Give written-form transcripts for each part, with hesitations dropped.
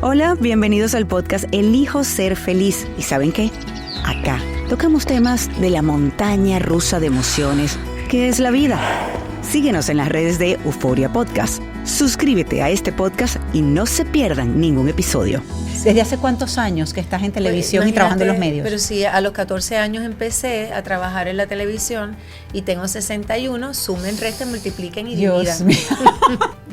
Hola, bienvenidos al podcast Elijo Ser Feliz. ¿Y saben qué? Acá tocamos temas de la montaña rusa de emociones que es la vida. Síguenos en las redes de Euforia Podcast. Suscríbete a este podcast y no se pierdan ningún episodio. ¿Desde hace cuántos años que estás en televisión y trabajando en los medios? Pero sí, a los 14 años empecé a trabajar en la televisión y tengo 61, sumen, resten, multipliquen y dividan. Dios mío.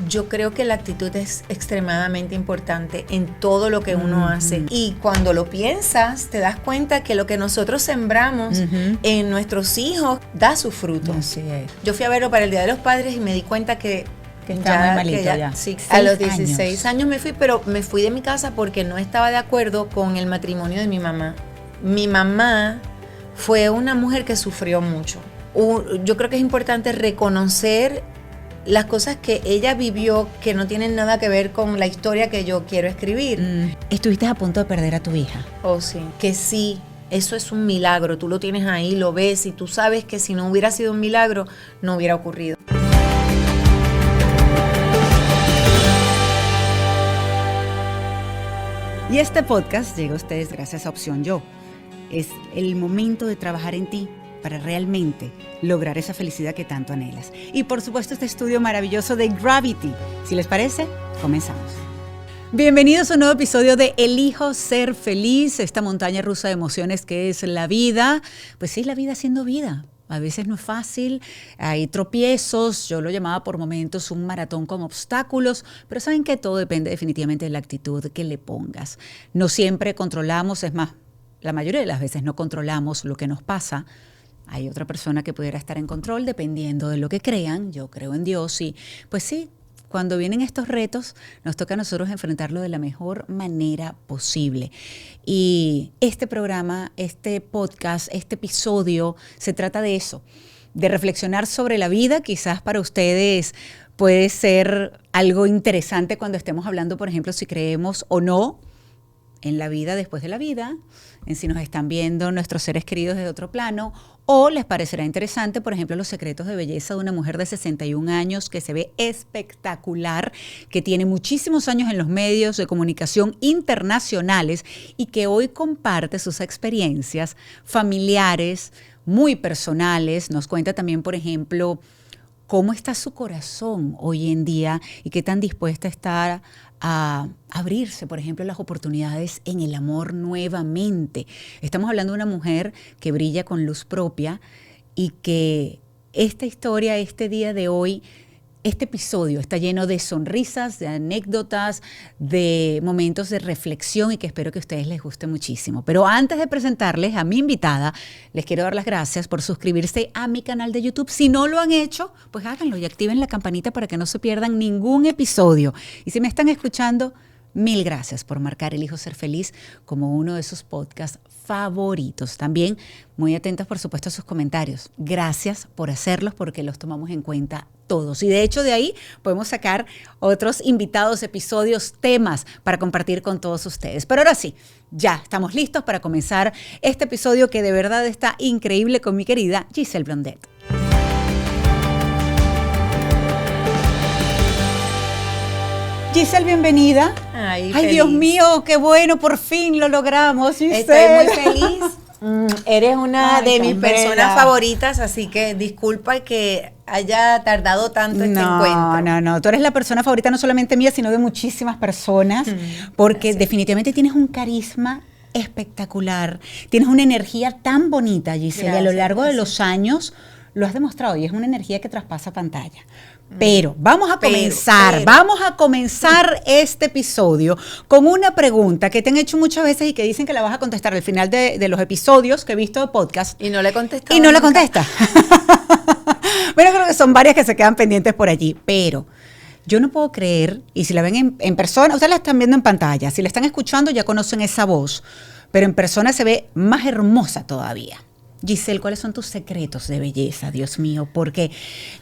Yo creo que la actitud es extremadamente importante en todo lo que uno hace. Y cuando lo piensas, te das cuenta que lo que nosotros sembramos en nuestros hijos da su fruto. Así es. Yo fui a verlo para el Día de los Padres y me di cuenta que estaba muy malito ya. Sí, a los 16 años me fui, pero me fui de mi casa porque no estaba de acuerdo con el matrimonio de mi mamá. Mi mamá fue una mujer que sufrió mucho. Yo creo que es importante reconocer las cosas que ella vivió que no tienen nada que ver con la historia que yo quiero escribir. ¿Estuviste a punto de perder a tu hija? Oh, sí. Que sí. Eso es un milagro. Tú lo tienes ahí, lo ves y tú sabes que si no hubiera sido un milagro, no hubiera ocurrido. Y este podcast llega a ustedes gracias a Opción Yo. Es el momento de trabajar en ti para realmente lograr esa felicidad que tanto anhelas. Y por supuesto este estudio maravilloso de Gravity. Si les parece, comenzamos. Bienvenidos a un nuevo episodio de Elijo Ser Feliz, esta montaña rusa de emociones que es la vida. Pues sí, la vida siendo vida. A veces no es fácil, hay tropiezos, yo lo llamaba por momentos un maratón con obstáculos, pero saben que todo depende definitivamente de la actitud que le pongas. No siempre controlamos, es más, la mayoría de las veces no controlamos lo que nos pasa. Hay otra persona que pudiera estar en control dependiendo de lo que crean. Yo creo en Dios y pues sí, cuando vienen estos retos nos toca a nosotros enfrentarlo de la mejor manera posible. Y este programa, este podcast, este episodio se trata de eso, de reflexionar sobre la vida. Quizás para ustedes puede ser algo interesante cuando estemos hablando, por ejemplo, si creemos o no en la vida después de la vida, en si nos están viendo nuestros seres queridos de otro plano, o les parecerá interesante, por ejemplo, los secretos de belleza de una mujer de 61 años que se ve espectacular, que tiene muchísimos años en los medios de comunicación internacionales y que hoy comparte sus experiencias familiares, muy personales. Nos cuenta también, por ejemplo, cómo está su corazón hoy en día y qué tan dispuesta está a abrirse, por ejemplo, las oportunidades en el amor nuevamente. Estamos hablando de una mujer que brilla con luz propia y que esta historia, este día de hoy, este episodio está lleno de sonrisas, de anécdotas, de momentos de reflexión y que espero que a ustedes les guste muchísimo. Pero antes de presentarles a mi invitada, les quiero dar las gracias por suscribirse a mi canal de YouTube. Si no lo han hecho, pues háganlo y activen la campanita para que no se pierdan ningún episodio. Y si me están escuchando, mil gracias por marcar Elijo Ser Feliz como uno de sus podcasts favoritos. También muy atentos, por supuesto, a sus comentarios. Gracias por hacerlos porque los tomamos en cuenta todos. Y de hecho de ahí podemos sacar otros invitados, episodios, temas para compartir con todos ustedes. Pero ahora sí, ya estamos listos para comenzar este episodio que de verdad está increíble con mi querida Giselle Blondet. Giselle, bienvenida. Ay, Dios mío, qué bueno, por fin lo logramos, Giselle. Estoy muy feliz. Eres una de mis personas favoritas, así que disculpa que haya tardado tanto este encuentro. No, tú eres la persona favorita no solamente mía, sino de muchísimas personas, porque definitivamente tienes un carisma espectacular, tienes una energía tan bonita, Giselle, y a lo largo de los años lo has demostrado y es una energía que traspasa pantalla. Pero vamos a comenzar este episodio con una pregunta que te han hecho muchas veces y que dicen que la vas a contestar al final de los episodios que he visto de podcast. Y no le contestas. Y no la contesta. Bueno, creo que son varias que se quedan pendientes por allí, pero yo no puedo creer, y si la ven en persona, ustedes la están viendo en pantalla, si la están escuchando ya conocen esa voz, pero en persona se ve más hermosa todavía. Giselle, ¿cuáles son tus secretos de belleza, Dios mío? Porque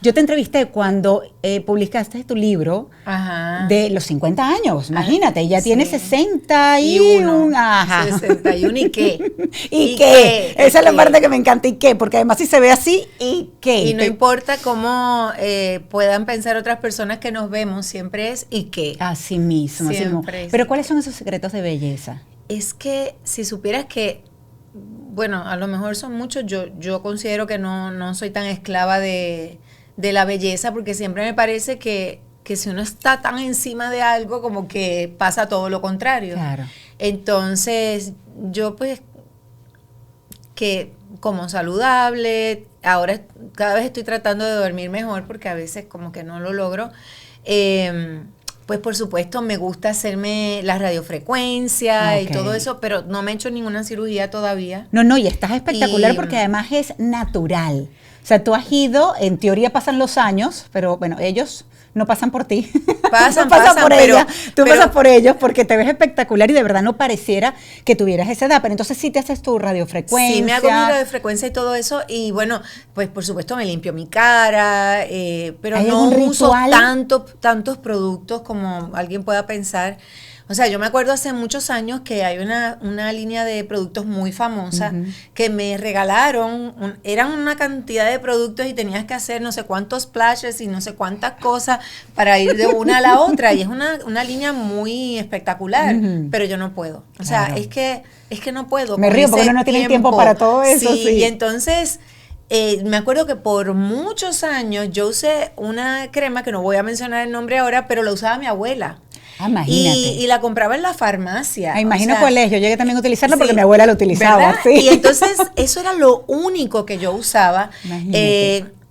yo te entrevisté cuando publicaste tu libro de los 50 años, imagínate, ya tienes 61. Ajá. 61 y qué. ¿Y qué? Esa es la parte que me encanta, ¿y qué? Porque además si se ve así, ¿y qué? Y no importa cómo puedan pensar otras personas que nos vemos, siempre es ¿y qué? Así mismo, así mismo. Pero ¿cuáles son esos secretos de belleza? Es que si supieras que, bueno, a lo mejor son muchos, yo considero que no soy tan esclava de la belleza, porque siempre me parece que si uno está tan encima de algo, como que pasa todo lo contrario. Claro. Entonces, yo pues, que como saludable, ahora cada vez estoy tratando de dormir mejor, porque a veces como que no lo logro. Pues por supuesto me gusta hacerme la radiofrecuencia y todo eso, pero no me he hecho ninguna cirugía todavía. No, y estás espectacular porque además es natural. O sea, tú has ido, en teoría pasan los años, pero bueno, ellos no pasan por ti. Pasan por pero, ella. Tú pasas por ellos porque te ves espectacular y de verdad no pareciera que tuvieras esa edad. Pero entonces sí te haces tu radiofrecuencia. Sí, me hago mi radiofrecuencia y todo eso. Y bueno, pues por supuesto me limpio mi cara, pero no uso tantos productos como alguien pueda pensar. O sea, yo me acuerdo hace muchos años que hay una línea de productos muy famosa que me regalaron, eran una cantidad de productos y tenías que hacer no sé cuántos splashes y no sé cuántas cosas para ir de una a la otra. Y es una línea muy espectacular, pero yo no puedo. O sea, es que no puedo. Me río porque no tienen tiempo para todo eso. Sí. Y entonces... me acuerdo que por muchos años yo usé una crema, que no voy a mencionar el nombre ahora, pero la usaba mi abuela. Imagínate. Y la compraba en la farmacia. Imagino cuál es. Yo llegué también a utilizarla porque mi abuela la utilizaba. Sí. Y entonces eso era lo único que yo usaba.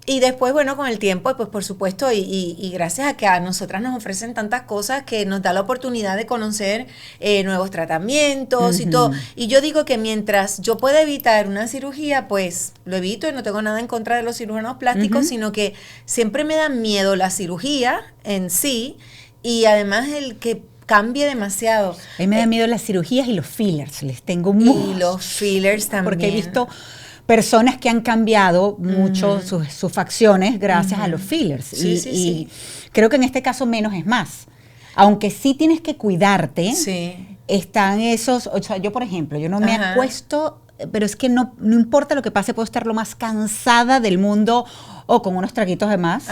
Y después, bueno, con el tiempo, pues por supuesto, y gracias a que a nosotras nos ofrecen tantas cosas que nos da la oportunidad de conocer nuevos tratamientos y todo. Y yo digo que mientras yo pueda evitar una cirugía, pues lo evito y no tengo nada en contra de los cirujanos plásticos, sino que siempre me da miedo la cirugía en sí y además el que cambie demasiado. A mí me da miedo las cirugías y los fillers, les tengo mucho. Y los fillers también. Porque he visto personas que han cambiado mucho sus facciones gracias a los fillers. Sí. Creo que en este caso menos es más. Aunque sí tienes que cuidarte, están esos, o sea, yo por ejemplo, yo no me acuesto, pero es que no importa lo que pase, puedo estar lo más cansada del mundo o con unos traguitos de más,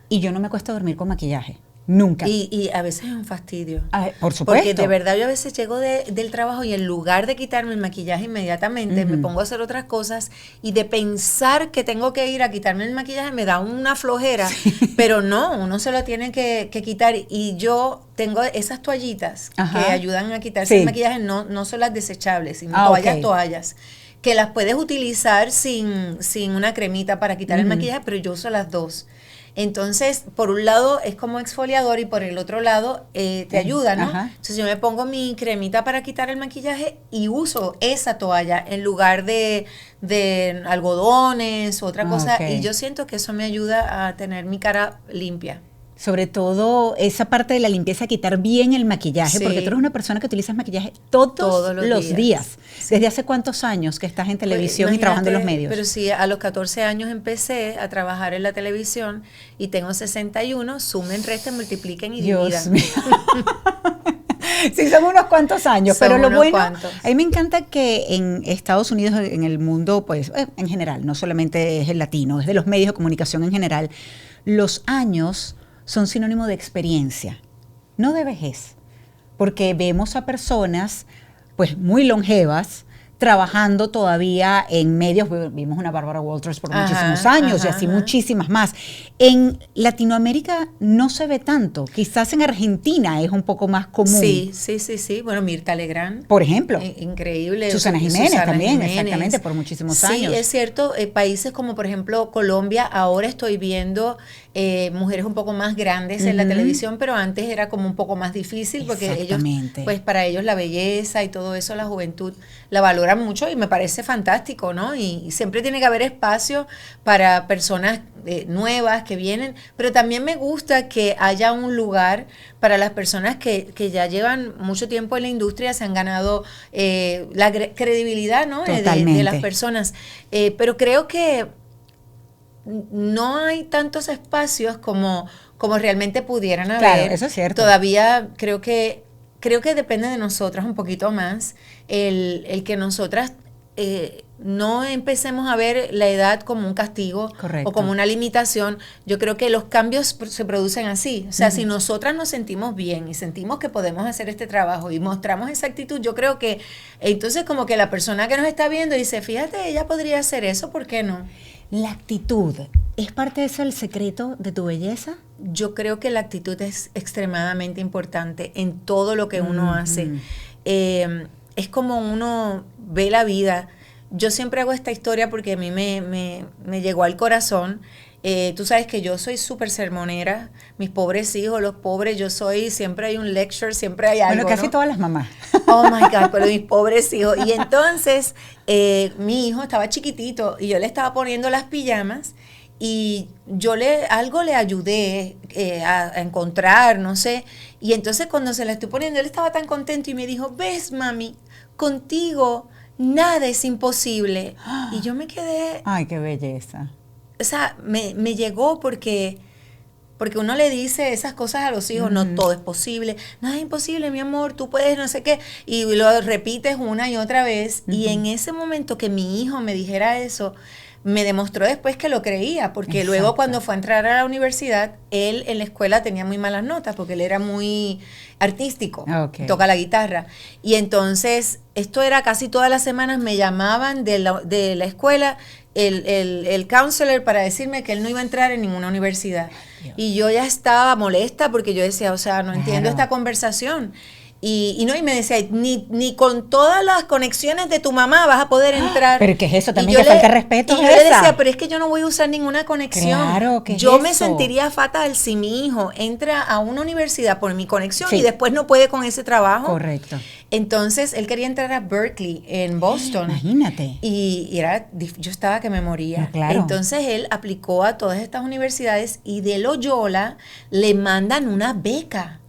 y yo no me acuesto a dormir con maquillaje. Nunca. Y a veces es un fastidio. Por supuesto. Porque de verdad yo a veces llego del trabajo y en lugar de quitarme el maquillaje inmediatamente, me pongo a hacer otras cosas y de pensar que tengo que ir a quitarme el maquillaje me da una flojera. Pero no, uno se lo tiene que quitar. Y yo tengo esas toallitas que ayudan a quitarse el maquillaje, no son las desechables, sino toallas, que las puedes utilizar sin una cremita para quitar el maquillaje, pero yo uso las dos. Entonces, por un lado es como exfoliador y por el otro lado te ayuda, ¿no? Entonces yo me pongo mi cremita para quitar el maquillaje y uso esa toalla en lugar de algodones o otra cosa. Y yo siento que eso me ayuda a tener mi cara limpia. Sobre todo esa parte de la limpieza, quitar bien el maquillaje, porque tú eres una persona que utilizas maquillaje todos los días. ¿Desde hace cuántos años que estás en televisión y trabajando en los medios? Pero sí, a los 14 años empecé a trabajar en la televisión y tengo 61, sumen, resten, multipliquen y dividan. Dios mío. Sí, son unos cuantos años, pero lo bueno, a mí me encanta que en Estados Unidos, en el mundo, pues en general, no solamente es el latino, es de los medios de comunicación en general, los años son sinónimo de experiencia, no de vejez, porque vemos a personas pues muy longevas trabajando todavía en medios. Vimos una Bárbara Walters por muchísimos años y así muchísimas más. En Latinoamérica no se ve tanto, quizás en Argentina es un poco más común. Sí. Bueno, Mirta Legrand, por ejemplo. Increíble. Susana Jiménez también, exactamente, por muchísimos años. Sí, es cierto. Países como por ejemplo Colombia, ahora estoy viendo mujeres un poco más grandes en la televisión, pero antes era como un poco más difícil porque ellos, pues para ellos la belleza y todo eso, la juventud la valoran mucho y me parece fantástico, ¿no? Y siempre tiene que haber espacio para personas nuevas que vienen, pero también me gusta que haya un lugar para las personas que ya llevan mucho tiempo en la industria, se han ganado la credibilidad, ¿no? De las personas, pero creo que no hay tantos espacios como realmente pudieran haber. Claro, eso es cierto. Todavía creo que depende de nosotras un poquito más el que nosotras no empecemos a ver la edad como un castigo. Correcto. O como una limitación. Yo creo que los cambios se producen así. O sea, si nosotras nos sentimos bien y sentimos que podemos hacer este trabajo y mostramos esa actitud, yo creo que entonces como que la persona que nos está viendo dice, fíjate, ella podría hacer eso, ¿por qué no? La actitud, ¿es parte de eso el secreto de tu belleza? Yo creo que la actitud es extremadamente importante en todo lo que uno hace. Es como uno ve la vida. Yo siempre hago esta historia porque a mí me llegó al corazón. Tú sabes que yo soy súper sermonera, mis pobres hijos, los pobres, siempre hay un lecture, siempre hay algo, bueno, casi ¿no? Todas las mamás. Oh my God, pero mis pobres hijos. Y entonces mi hijo estaba chiquitito y yo le estaba poniendo las pijamas y yo algo le ayudé a encontrar, no sé. Y entonces cuando se la estoy poniendo, él estaba tan contento y me dijo, ves mami, contigo nada es imposible. Y yo me quedé... Ay, qué belleza. O sea, me llegó porque uno le dice esas cosas a los hijos, no todo es posible, nada es imposible, mi amor, tú puedes, no sé qué, y lo repites una y otra vez, y en ese momento que mi hijo me dijera eso, me demostró después que lo creía, porque Exacto. luego cuando fue a entrar a la universidad, él en la escuela tenía muy malas notas, porque él era muy artístico, toca la guitarra, y entonces esto era casi todas las semanas me llamaban de la escuela, el counselor para decirme que él no iba a entrar en ninguna universidad. Y yo ya estaba molesta porque yo decía, o sea, no entiendo esta conversación. Y me decía, ni con todas las conexiones de tu mamá vas a poder entrar. Pero ¿qué es eso? También que falta de respeto. Y yo le decía, pero es que yo no voy a usar ninguna conexión. Claro, ¿qué yo es me eso? sentiría fatal si mi hijo entra a una universidad por mi conexión y después no puede con ese trabajo. Correcto. Entonces, él quería entrar a Berkeley, en Boston. Imagínate. Y yo estaba que me moría. Claro. Entonces, él aplicó a todas estas universidades y de Loyola le mandan una beca.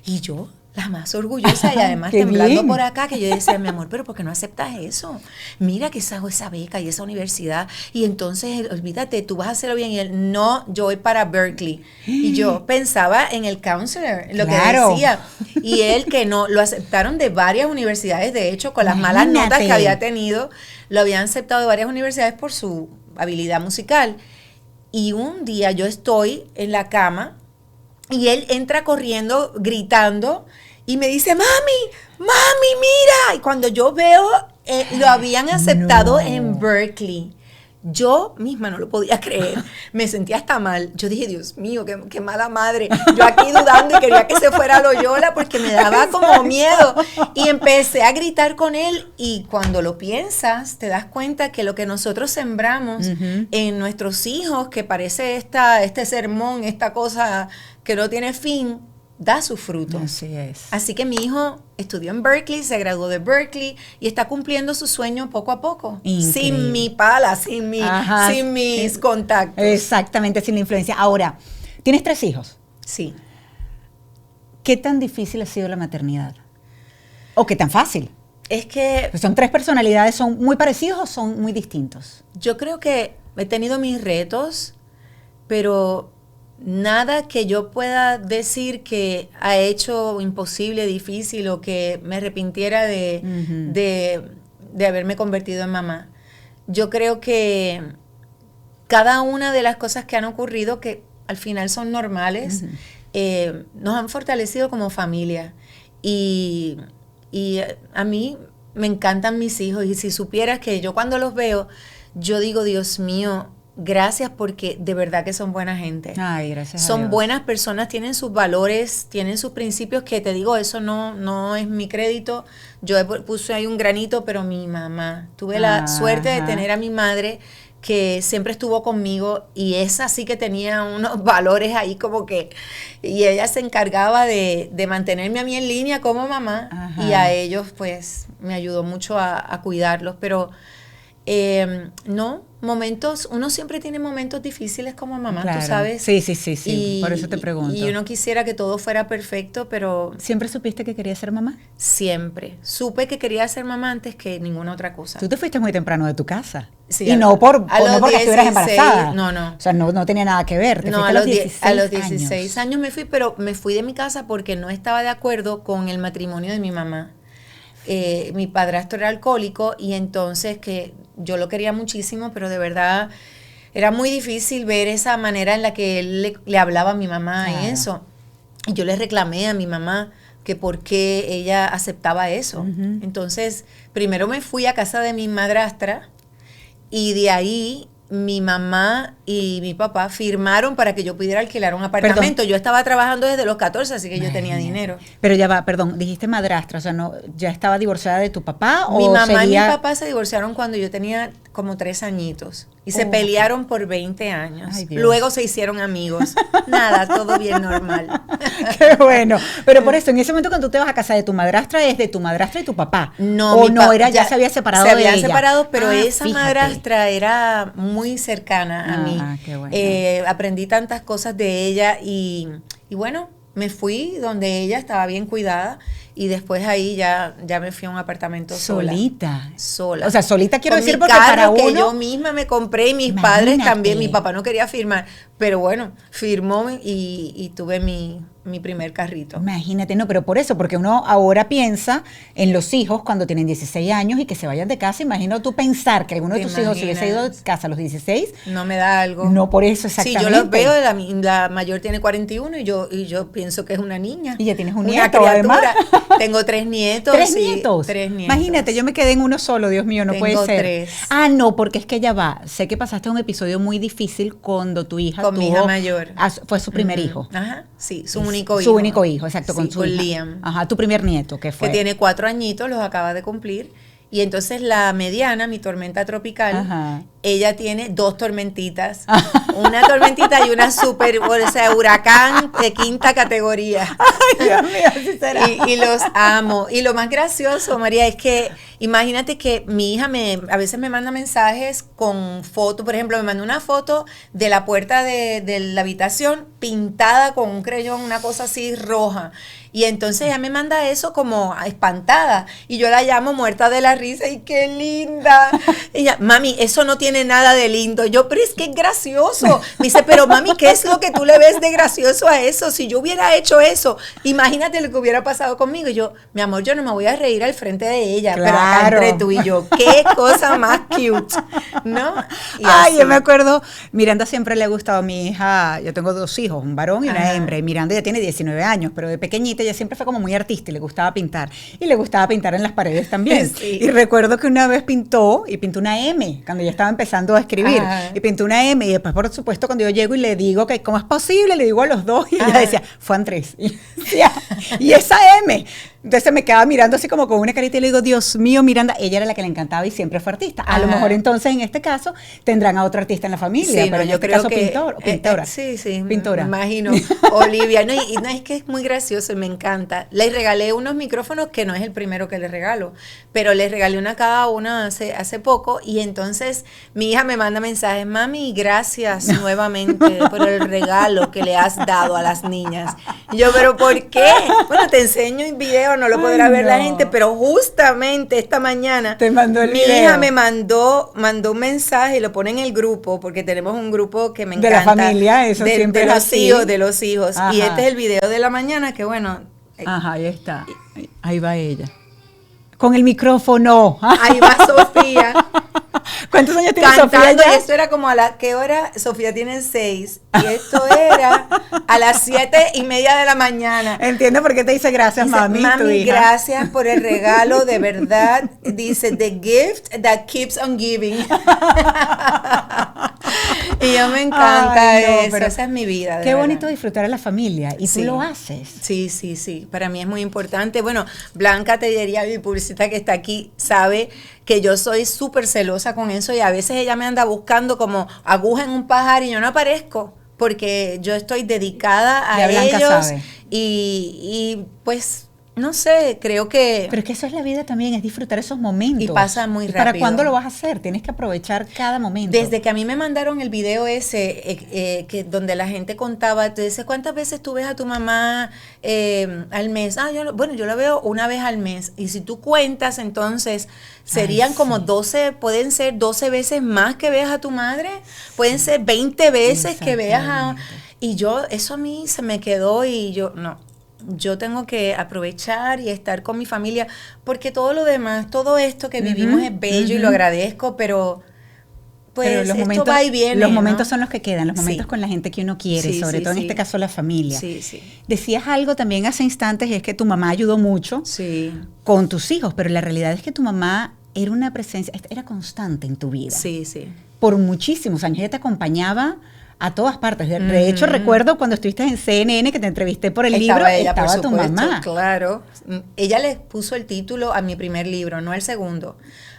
Y yo, la más orgullosa y además temblando bien. por acá, que yo decía, mi amor, pero ¿por qué no aceptas eso? Mira que hago esa beca y esa universidad. Y entonces, olvídate, tú vas a hacerlo bien. Y él, no, yo voy para Berkeley. Y yo pensaba en el counselor, lo que decía. Y él que no, lo aceptaron de varias universidades, de hecho, con las malas notas que había tenido, lo habían aceptado de varias universidades por su habilidad musical. Y un día yo estoy en la cama y él entra corriendo, gritando, y me dice, mami, mira. Y cuando yo veo, lo habían aceptado en Berkeley. Yo misma no lo podía creer. Me sentía hasta mal. Yo dije, Dios mío, qué mala madre. Yo aquí dudando y quería que se fuera a Loyola porque me daba como miedo. Y empecé a gritar con él. Y cuando lo piensas, te das cuenta que lo que nosotros sembramos en nuestros hijos, que parece este sermón, esta cosa que no tiene fin, da su fruto. Así es. Así que mi hijo estudió en Berkeley, se graduó de Berkeley y está cumpliendo su sueño poco a poco. Increíble. Sin mi pala, sin mis contactos. Exactamente, sin la influencia. Ahora, ¿tienes 3 hijos? Sí. ¿Qué tan difícil ha sido la maternidad? ¿O qué tan fácil? Es que Pues son 3 personalidades, ¿son muy parecidos o son muy distintos? yo creo que he tenido mis retos, pero nada que yo pueda decir que ha hecho imposible, difícil o que me arrepintiera de haberme convertido en mamá. Yo creo que cada una de las cosas que han ocurrido, que al final son normales, nos han fortalecido como familia. Y a mí me encantan mis hijos. Y si supieras que yo cuando los veo, yo digo, Dios mío, gracias porque de verdad que son buena gente. Ay, gracias a Son Dios. buenas personas, tienen sus valores, tienen sus principios que te digo, eso no es mi crédito. Yo puse ahí un granito, pero mi mamá, tuve la suerte de tener a mi madre que siempre estuvo conmigo y esa sí que tenía unos valores ahí como que, y ella se encargaba de mantenerme a mí en línea como mamá. Ajá. Y a ellos pues me ayudó mucho a cuidarlos, pero no, momentos, uno siempre tiene momentos difíciles como mamá, claro. Tú sabes. Sí, por eso te pregunto. Y uno quisiera que todo fuera perfecto, pero... ¿Siempre supiste que querías ser mamá? Siempre. Supe que quería ser mamá antes que ninguna otra cosa. Tú te fuiste muy temprano de tu casa. Sí, y no porque estuvieras embarazada. No. O sea, no tenía nada que ver. No, a los 16 años me fui, pero me fui de mi casa porque no estaba de acuerdo con el matrimonio de mi mamá. Mi padrastro era alcohólico y entonces que yo lo quería muchísimo, pero de verdad era muy difícil ver esa manera en la que él le hablaba a mi mamá. Claro. Y eso. Y yo le reclamé a mi mamá que por qué ella aceptaba eso. Uh-huh. Entonces, primero me fui a casa de mi madrastra y de ahí mi mamá y mi papá firmaron para que yo pudiera alquilar un apartamento. Yo estaba trabajando desde los 14, así que yo tenía dinero. Pero ya va, perdón, dijiste madrastra, o sea, no, ¿ya estaba divorciada de tu papá? Mi mamá y mi papá se divorciaron cuando yo tenía como 3 añitos y se pelearon por 20 años. Ay, luego se hicieron amigos. Nada, todo bien normal. Qué bueno. Pero por eso, en ese momento cuando tú te vas a casa de tu madrastra, ¿es de tu madrastra y tu papá? No, o no, era ya se había separado de ella. Se habían separado, pero esa madrastra era muy cercana a mí. Qué bueno. Aprendí tantas cosas de ella y bueno, me fui donde ella estaba bien cuidada y después ahí ya me fui a un apartamento sola. O sea, solita quiero decir porque carro para uno... que yo misma me compré y mis padres también. Mi papá no quería firmar, pero bueno, firmó y tuve mi primer carrito. Imagínate, no, pero por eso, porque uno ahora piensa en los hijos cuando tienen 16 años y que se vayan de casa. Imagino tú pensar que alguno de tus hijos se hubiese ido de casa a los 16. No me da algo. No, por eso exactamente. Sí, yo los veo, la mayor tiene 41 y yo pienso que es una niña. Y ya tienes un nieto, además. Tengo 3 nietos. ¿3 nietos? 3 nietos. Imagínate, yo me quedé en uno solo, Dios mío, no puede ser. 3. Ah, no, porque es que ya va. Sé que pasaste un episodio muy difícil cuando tu hija mi hija mayor. Fue su primer hijo. Ajá, sí, su único hijo. Su único hijo, exacto, sí, con Liam. Ajá, tu primer nieto, ¿qué fue? Que tiene 4 añitos, los acaba de cumplir. Y entonces la mediana, mi tormenta tropical, ajá, ella tiene 2 tormentitas. Una tormentita y una super, o sea, huracán de 5ª categoría. Ay, Dios mío, así será. Y los amo. Y lo más gracioso, María, es que imagínate que mi hija a veces me manda mensajes con fotos. Por ejemplo, me mandó una foto de la puerta de la habitación pintada con un creyón, una cosa así roja. Y entonces ella me manda eso como espantada. Y yo la llamo muerta de la risa. ¡Y qué linda! Ella, mami, eso no tiene nada de lindo. Yo, pero es que es gracioso. Me dice, pero mami, ¿qué es lo que tú le ves de gracioso a eso? Si yo hubiera hecho eso, imagínate lo que hubiera pasado conmigo. Y yo, mi amor, yo no me voy a reír al frente de ella. Claro. Pero acá entre tú y yo, qué cosa más cute, ¿no? Ay, yo me acuerdo, Miranda siempre le ha gustado a mi hija. Yo tengo 2 hijos, un varón y una hembra. Y Miranda ya tiene 19 años, pero de pequeñita ella siempre fue como muy artista y le gustaba pintar. Y le gustaba pintar en las paredes también. Sí. Y recuerdo que una vez pintó una M, cuando ya estaba empezando a escribir. Ajá. Y pintó una M. Y después, por supuesto, cuando yo llego y le digo que cómo es posible, le digo a los 2. Y ella decía, fue Andrés. Y, decía, y esa M. Entonces me quedaba mirando así como con una carita y le digo, Dios mío, Miranda, ella era la que le encantaba y siempre fue artista. A lo mejor entonces en este caso tendrán a otro artista en la familia, sí, pero no, en yo este creo caso que, pintora. Sí, pintora. Me imagino. Olivia, no, y no, es que es muy gracioso y me encanta. Le regalé unos micrófonos que no es el primero que le regalo, pero les regalé una a cada una hace poco y entonces mi hija me manda mensajes, mami, gracias nuevamente por el regalo que le has dado a las niñas. Y yo, pero ¿por qué? Bueno, te enseño un video, no lo podrá ver la gente, pero justamente esta mañana te mandó el video. Mi hija me mandó un mensaje y lo pone en el grupo, porque tenemos un grupo que me encanta. De la familia, eso siempre de es los así. hijos, de los hijos. Ajá. Y este es el video de la mañana que bueno. Ajá, ahí está. Ahí va ella. Con el micrófono. Ahí va Sofía. ¿Cuántos años tiene cantando, Sofía ya? Y esto era como ¿qué hora? Sofía tiene 6. Y esto era a las 7:30 de la mañana. Entiendo por qué te dice gracias, dice, mami, tu hija. Gracias por el regalo, de verdad. Dice, the gift that keeps on giving. Y yo me encanta Ay, no, eso, pero esa es mi vida. Qué bonito disfrutar a la familia, y Sí. tú lo haces. Sí, sí, sí, para mí es muy importante. Bueno, Blanca Tellería, mi publicista que está aquí, sabe que yo soy súper celosa con eso y a veces ella me anda buscando como aguja en un pajar y yo no aparezco porque yo estoy dedicada a Ya Blanca ellos sabe. y pues, no sé, creo que... Pero es que eso es la vida también, es disfrutar esos momentos. Y pasa muy ¿Para rápido. cuándo lo vas a hacer? Tienes que aprovechar cada momento. Desde que a mí me mandaron el video ese, que donde la gente contaba, te dice, ¿cuántas veces tú ves a tu mamá al mes? Yo la veo una vez al mes. Y si tú cuentas, entonces serían como 12, pueden ser 12 veces más que veas a tu madre, pueden ser 20 veces que veas a... Exactamente. Y eso a mí se me quedó y yo tengo que aprovechar y estar con mi familia, porque todo lo demás, todo esto que vivimos es bello y lo agradezco, pero pues Pero los esto momentos, va y viene, los ¿no? momentos son los que quedan, los momentos Sí. con la gente que uno quiere, Sí, sobre sí, todo en sí. este caso la familia. Sí, sí. Decías algo también hace instantes, y es que tu mamá ayudó mucho Sí, con tus hijos, pero la realidad es que tu mamá era una presencia, era constante en tu vida. sí, sí. Por muchísimos años. Ella te acompañaba a todas partes. De hecho, recuerdo cuando estuviste en CNN, que te entrevisté por el libro, ella, por estaba tu supuesto, mamá. claro. Ella le puso el título a mi primer libro, no al segundo.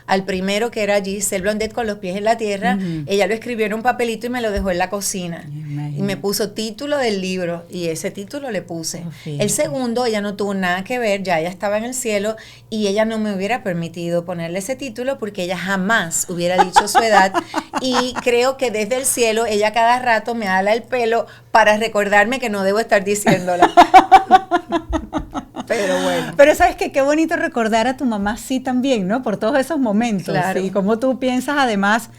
Al primero, que era Giselle Blondet con los pies en la tierra, ella lo escribió en un papelito y me lo dejó en la cocina. Imagínate. Y me puso título del libro y ese título le puse. Oh, fíjate. El segundo, ella no tuvo nada que ver, ya ella estaba en el cielo y ella no me hubiera permitido ponerle ese título porque ella jamás hubiera dicho su edad. Y creo que desde el cielo ella cada rato me ala el pelo para recordarme que no debo estar diciéndola. Pero bueno. Pero sabes que qué bonito recordar a tu mamá así también, ¿no? Por todos esos momentos. Claro. Y como tú piensas, además,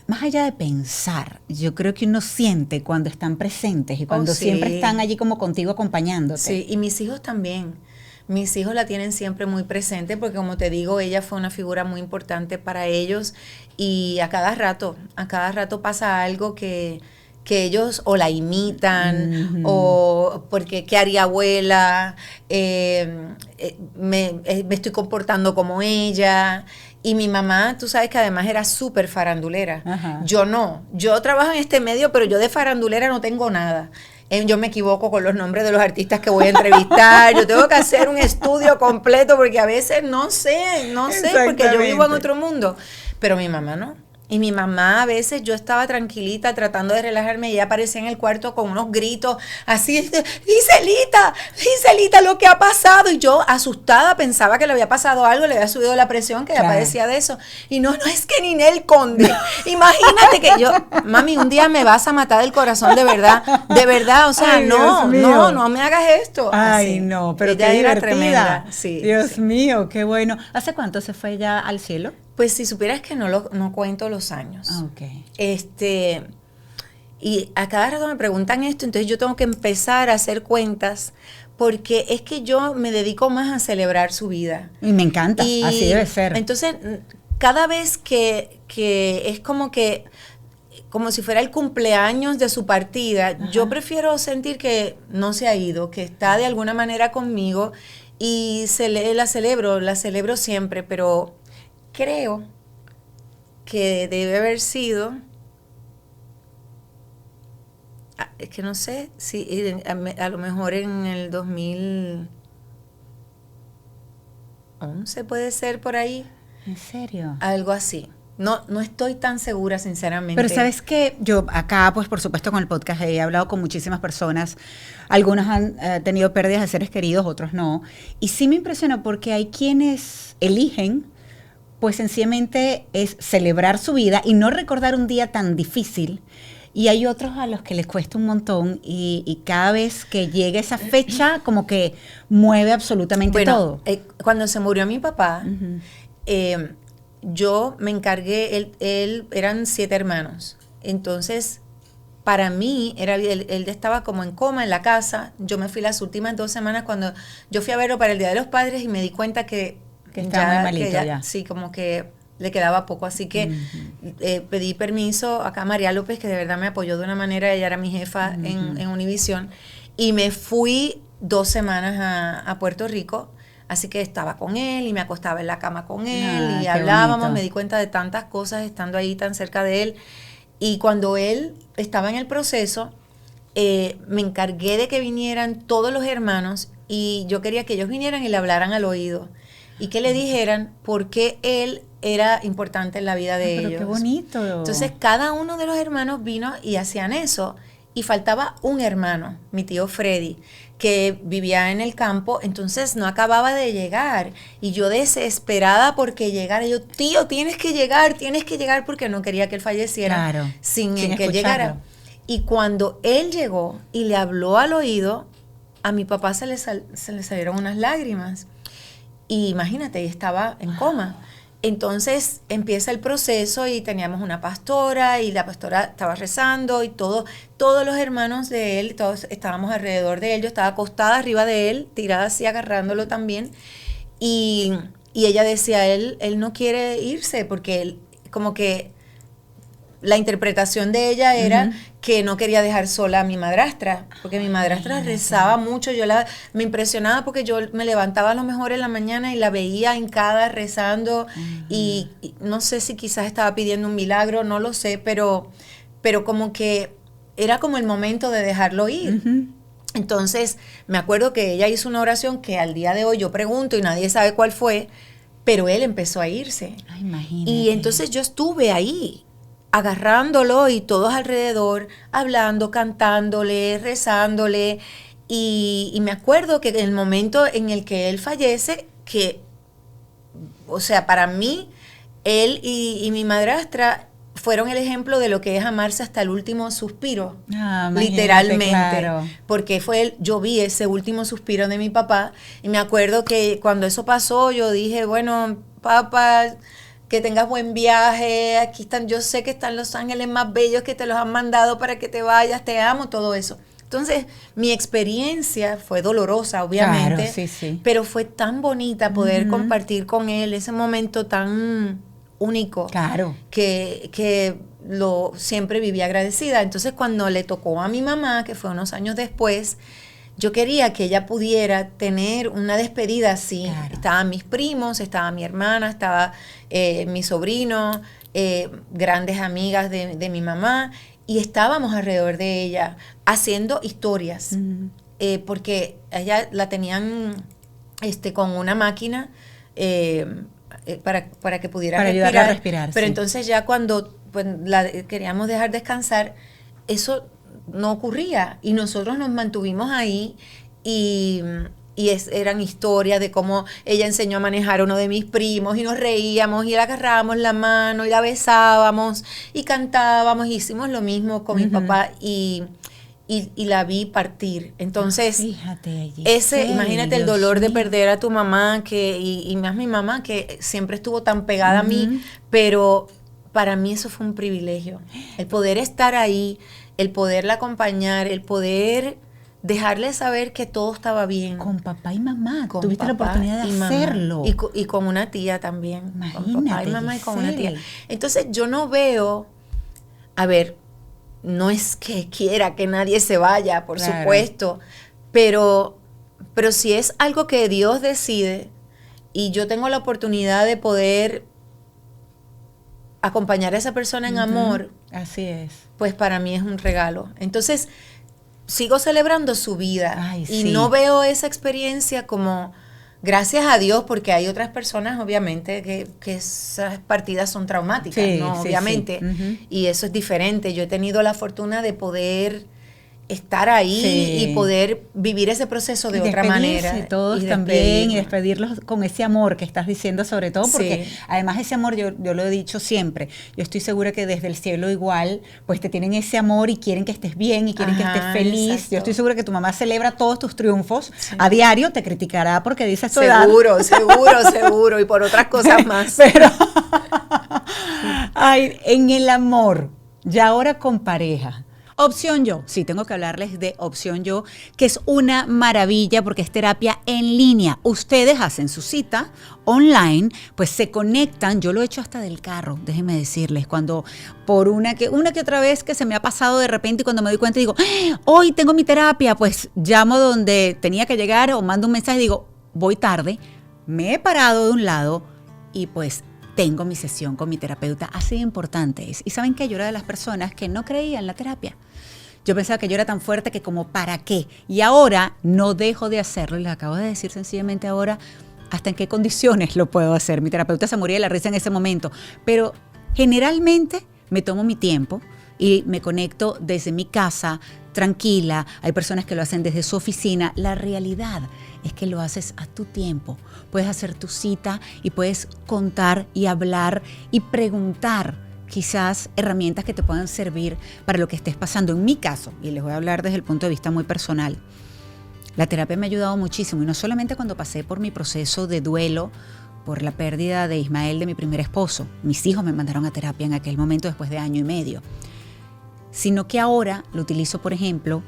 más allá de pensar, yo creo que uno siente cuando están presentes y cuando sí. siempre están allí como contigo acompañándote. Sí, y mis hijos también. Mis hijos la tienen siempre muy presente porque, como te digo, ella fue una figura muy importante para ellos y a cada rato pasa algo que ellos o la imitan o porque ¿qué haría abuela? Me estoy comportando como ella. Y mi mamá, tú sabes que además era súper farandulera. Ajá. Yo no. Yo trabajo en este medio, pero yo de farandulera no tengo nada. Yo me equivoco con los nombres de los artistas que voy a entrevistar. Yo tengo que hacer un estudio completo porque a veces no sé, porque yo vivo en otro mundo. Pero mi mamá no. Y mi mamá, a veces yo estaba tranquilita tratando de relajarme y ella aparecía en el cuarto con unos gritos así, Giselita, lo que ha pasado. Y yo, asustada, pensaba que le había pasado algo, le había subido la presión, que ella Claro. padecía de eso. Y no es que Ninel Conde. Imagínate que yo, mami, un día me vas a matar el corazón de verdad, o sea, Ay, Dios mío. no me hagas esto. Ay, Así. no, pero ella qué era divertida. tremenda. Sí, Dios sí. mío, qué bueno. ¿Hace cuánto se fue ya al cielo? Pues si supieras que no cuento los años. Ah, ok. Y a cada rato me preguntan esto, entonces yo tengo que empezar a hacer cuentas porque es que yo me dedico más a celebrar su vida. Y me encanta, Y así debe ser. Entonces, cada vez que es como si fuera el cumpleaños de su partida, yo prefiero sentir que no se ha ido, que está de alguna manera conmigo y la celebro siempre, pero creo que debe haber sido, es que no sé, si a lo mejor en el 2011 puede ser por ahí, ¿En serio? algo así. No estoy tan segura, sinceramente. Pero sabes que yo acá, pues por supuesto con el podcast he hablado con muchísimas personas, algunas han tenido pérdidas de seres queridos, otros no, y sí me impresiona porque hay quienes eligen, pues sencillamente es celebrar su vida y no recordar un día tan difícil, y hay otros a los que les cuesta un montón y cada vez que llega esa fecha como que mueve absolutamente todo. Cuando se murió mi papá, yo me encargué, él eran 7 hermanos, entonces para mí él estaba como en coma en la casa. Yo me fui las últimas 2 semanas cuando yo fui a verlo para el Día de los Padres y me di cuenta que estaba muy malito ya. sí, como que le quedaba poco, así que pedí permiso acá a María López, que de verdad me apoyó de una manera, ella era mi jefa en Univisión, y me fui 2 semanas a Puerto Rico. Así que estaba con él y me acostaba en la cama con él y qué hablábamos, bonito. me di cuenta de tantas cosas estando ahí tan cerca de él. Y cuando él estaba en el proceso, me encargué de que vinieran todos los hermanos y yo quería que ellos vinieran y le hablaran al oído y que le dijeran por qué él era importante en la vida de ellos. Qué bonito. Entonces cada uno de los hermanos vino y hacían eso. Y faltaba un hermano, mi tío Freddy, que vivía en el campo, entonces no acababa de llegar. Y yo desesperada porque llegara, yo, tío, tienes que llegar, porque no quería que él falleciera sin que él llegara. Y cuando él llegó y le habló al oído, a mi papá se le salieron unas lágrimas. Y imagínate, estaba en coma. Entonces empieza el proceso y teníamos una pastora y la pastora estaba rezando y todos los hermanos de él, todos estábamos alrededor de él. Yo estaba acostada arriba de él, tirada así, agarrándolo también. Y ella decía, él no quiere irse porque él, como que la interpretación de ella era que no quería dejar sola a mi madrastra, porque mi madrastra rezaba mucho, me impresionaba porque yo me levantaba a lo mejor en la mañana y la veía hincada rezando y no sé si quizás estaba pidiendo un milagro, no lo sé, pero como que era como el momento de dejarlo ir. Entonces me acuerdo que ella hizo una oración que al día de hoy yo pregunto y nadie sabe cuál fue, pero él empezó a irse. Y entonces yo estuve ahí agarrándolo y todos alrededor, hablando, cantándole, rezándole. Y me acuerdo que en el momento en el que él fallece, que, o sea, para mí, él y mi madrastra fueron el ejemplo de lo que es amarse hasta el último suspiro, literalmente. Claro. Porque yo vi ese último suspiro de mi papá y me acuerdo que cuando eso pasó, yo dije, bueno, papá, que tengas buen viaje, aquí están, yo sé que están los ángeles más bellos que te los han mandado para que te vayas, te amo, todo eso. Entonces, mi experiencia fue dolorosa, obviamente, pero fue tan bonita poder compartir con él ese momento tan único, que siempre viví agradecida. Entonces, cuando le tocó a mi mamá, que fue unos años después, yo quería que ella pudiera tener una despedida así. Estaban mis primos, estaba mi hermana, estaba mi sobrino, grandes amigas de mi mamá, y estábamos alrededor de ella haciendo historias, porque ella la tenían con una máquina para que pudiera ayudarla a respirar. Pero entonces ya cuando la queríamos dejar descansar, eso no ocurría y nosotros nos mantuvimos ahí y eran historias de cómo ella enseñó a manejar a uno de mis primos y nos reíamos y le agarrábamos la mano y la besábamos y cantábamos, hicimos lo mismo con mi papá y la vi partir. Entonces, fíjate, imagínate el dolor de perder a tu mamá y más mi mamá que siempre estuvo tan pegada a mí, pero para mí eso fue un privilegio, el poder estar ahí, el poderla acompañar, el poder dejarle saber que todo estaba bien. Con papá y mamá, tuviste la oportunidad de hacerlo. Y con una tía también. Imagínate, con papá y mamá y con una tía. Entonces yo no veo, a ver, no es que quiera que nadie se vaya, por supuesto, pero si es algo que Dios decide y yo tengo la oportunidad de poder acompañar a esa persona en amor, así es, pues para mí es un regalo. Entonces sigo celebrando su vida y sí. no veo esa experiencia como gracias a Dios, porque hay otras personas obviamente que esas partidas son traumáticas, ¿no? Obviamente, y eso es diferente. Yo he tenido la fortuna de poder estar ahí y poder vivir ese proceso de otra manera. Todos también, y despedirlos con ese amor que estás diciendo, sobre todo porque además ese amor, yo lo he dicho siempre, yo estoy segura que desde el cielo igual, pues te tienen ese amor y quieren que estés bien y quieren que estés feliz. Exacto. Yo estoy segura que tu mamá celebra todos tus triunfos a diario, te criticará porque dices tu edad. Seguro, y por otras cosas más. Pero, en el amor, ya ahora con pareja, Opción Yo, sí, tengo que hablarles de Opción Yo, que es una maravilla porque es terapia en línea. Ustedes hacen su cita online, pues se conectan, yo lo he hecho hasta del carro, déjenme decirles, cuando por una que otra vez que se me ha pasado de repente y cuando me doy cuenta digo, hoy tengo mi terapia, pues llamo donde tenía que llegar o mando un mensaje y digo, voy tarde, me he parado de un lado y pues tengo mi sesión con mi terapeuta. Así de importante es. Y ¿saben qué? Yo era de las personas que no creía en la terapia. Yo pensaba que yo era tan fuerte que como ¿para qué? Y ahora no dejo de hacerlo. Y les acabo de decir sencillamente ahora hasta en qué condiciones lo puedo hacer. Mi terapeuta se moría de la risa en ese momento. Pero generalmente me tomo mi tiempo y me conecto desde mi casa, tranquila. Hay personas que lo hacen desde su oficina. La realidad es que lo haces a tu tiempo. Puedes hacer tu cita y puedes contar y hablar y preguntar quizás herramientas que te puedan servir para lo que estés pasando. En mi caso, y les voy a hablar desde el punto de vista muy personal, la terapia me ha ayudado muchísimo, y no solamente cuando pasé por mi proceso de duelo por la pérdida de Ismael, de mi primer esposo. Mis hijos me mandaron a terapia en aquel momento después de 1 año y medio. Sino que ahora lo utilizo, por ejemplo,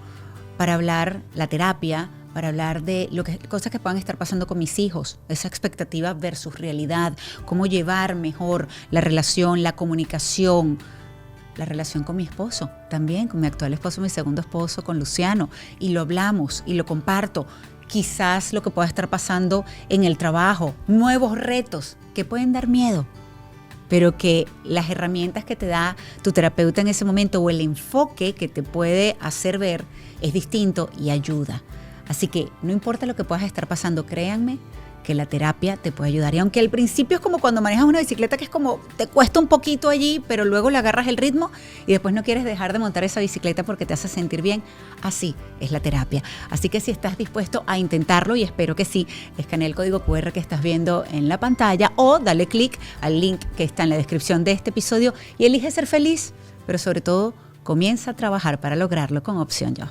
para hablar la terapia, para hablar de cosas que puedan estar pasando con mis hijos, esa expectativa versus realidad, cómo llevar mejor la relación, la comunicación, la relación con mi esposo, también con mi actual esposo, mi segundo esposo, con Luciano, y lo hablamos y lo comparto. Quizás lo que pueda estar pasando en el trabajo, nuevos retos que pueden dar miedo, pero que las herramientas que te da tu terapeuta en ese momento o el enfoque que te puede hacer ver es distinto y ayuda. Así que no importa lo que puedas estar pasando, créanme que la terapia te puede ayudar. Y aunque al principio es como cuando manejas una bicicleta, que es como te cuesta un poquito allí, pero luego le agarras el ritmo y después no quieres dejar de montar esa bicicleta porque te hace sentir bien, así es la terapia. Así que si estás dispuesto a intentarlo, y espero que sí, escanea el código QR que estás viendo en la pantalla o dale clic al link que está en la descripción de este episodio y elige ser feliz, pero sobre todo comienza a trabajar para lograrlo con Opción Yo.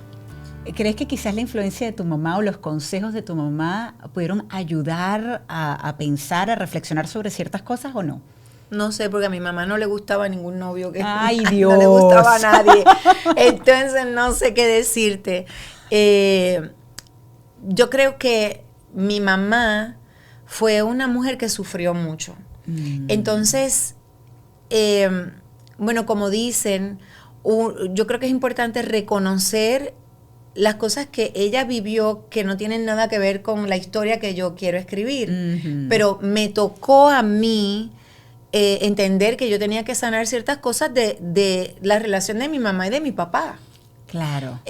¿Crees que quizás la influencia de tu mamá o los consejos de tu mamá pudieron ayudar a pensar, a reflexionar sobre ciertas cosas o no? No sé, porque a mi mamá no le gustaba ningún novio que ¡Ay, Dios! No le gustaba a nadie. Entonces no sé qué decirte. Yo creo que mi mamá fue una mujer que sufrió mucho. Entonces, bueno, como dicen, yo creo que es importante reconocer las cosas que ella vivió que no tienen nada que ver con la historia que yo quiero escribir. Pero me tocó a mí entender que yo tenía que sanar ciertas cosas de la relación de mi mamá y de mi papá. Claro.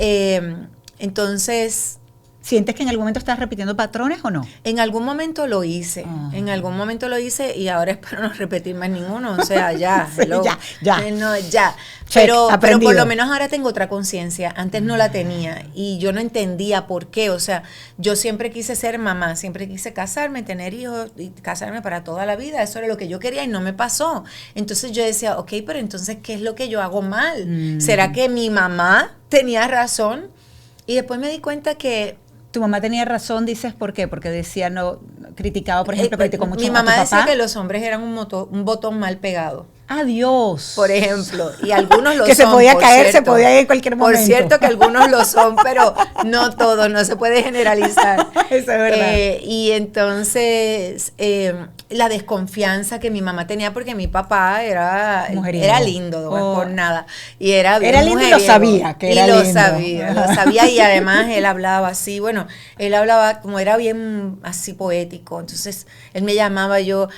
Entonces, ¿sientes que en algún momento estás repitiendo patrones o no? en algún momento lo hice. En algún momento lo hice y ahora espero no repetir más ninguno. O sea, ya. Sí, ya. No, ya. Check, Pero aprendido. por lo menos ahora tengo otra conciencia. Antes no la tenía y yo no entendía por qué. O sea, yo siempre quise ser mamá, siempre quise casarme, tener hijos y casarme para toda la vida. Eso era lo que yo quería y no me pasó. Entonces yo decía, ok, pero entonces, ¿qué es lo que yo hago mal? ¿Será que mi mamá tenía razón? Y después me di cuenta que Tu mamá tenía razón, dices, ¿por qué? Porque decía, no, criticaba, por ejemplo, criticó mucho mi a tu mamá papá. decía que los hombres eran un botón mal pegado. Adiós. Por ejemplo, y algunos lo son. Que se podía por caer, cierto. se podía ir en cualquier momento. Por cierto que algunos lo son, pero no todos, no se puede generalizar. Eso es verdad. Y entonces, la desconfianza que mi mamá tenía, porque mi papá era lindo, no es por nada. Y era bien Era lindo y lo sabía, que era lindo. Lo sabía y además él hablaba así, bueno, él hablaba como era bien así poético. Entonces, él me llamaba yo,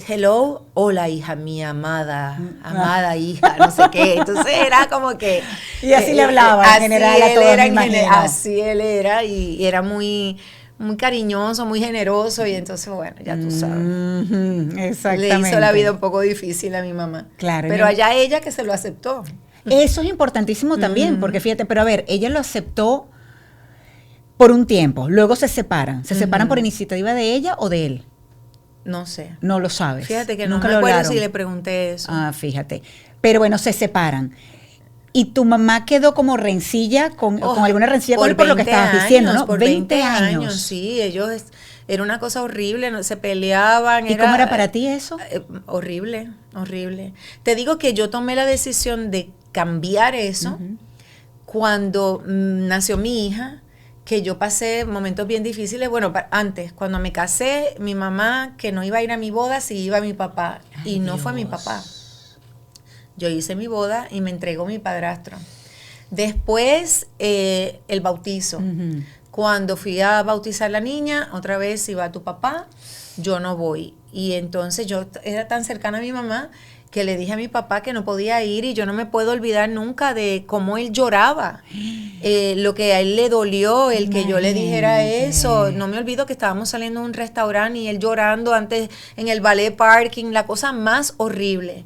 hello, hola hija mía, amada hija, no sé qué. Entonces era como que... Y así le hablaba en general a todos, me imagino. Así él era y era muy, muy cariñoso, muy generoso y entonces, bueno, ya tú sabes. Exactamente. Le hizo la vida un poco difícil a mi mamá. Claro. Pero allá ella que se lo aceptó. Eso es importantísimo también, porque fíjate, pero a ver, ella lo aceptó por un tiempo, luego se separan. ¿Se separan por iniciativa de ella o de él? No sé. No lo sabes. Fíjate que nunca no me lo acuerdo hablaron. si le pregunté eso. Ah, fíjate. Pero bueno, se separan. ¿Y tu mamá quedó como rencilla, con alguna rencilla con él por lo que estabas diciendo, no? Por 20 años, sí. Ellos, era una cosa horrible, se peleaban. ¿Y cómo era para ti eso? Horrible, horrible. Te digo que yo tomé la decisión de cambiar eso cuando nació mi hija, que yo pasé momentos bien difíciles. Bueno, antes, cuando me casé, mi mamá, que no iba a ir a mi boda, sí iba mi papá. Ay, y no Dios. fue mi papá. Yo hice mi boda y me entregó mi padrastro. Después, el bautizo. Cuando fui a bautizar la niña, otra vez iba tu papá. yo no voy. Y entonces yo era tan cercana a mi mamá que le dije a mi papá que no podía ir, y yo no me puedo olvidar nunca de cómo él lloraba, lo que a él le dolió, el que yo le dijera eso. No me olvido que estábamos saliendo de un restaurante y él llorando antes en el ballet parking, la cosa más horrible.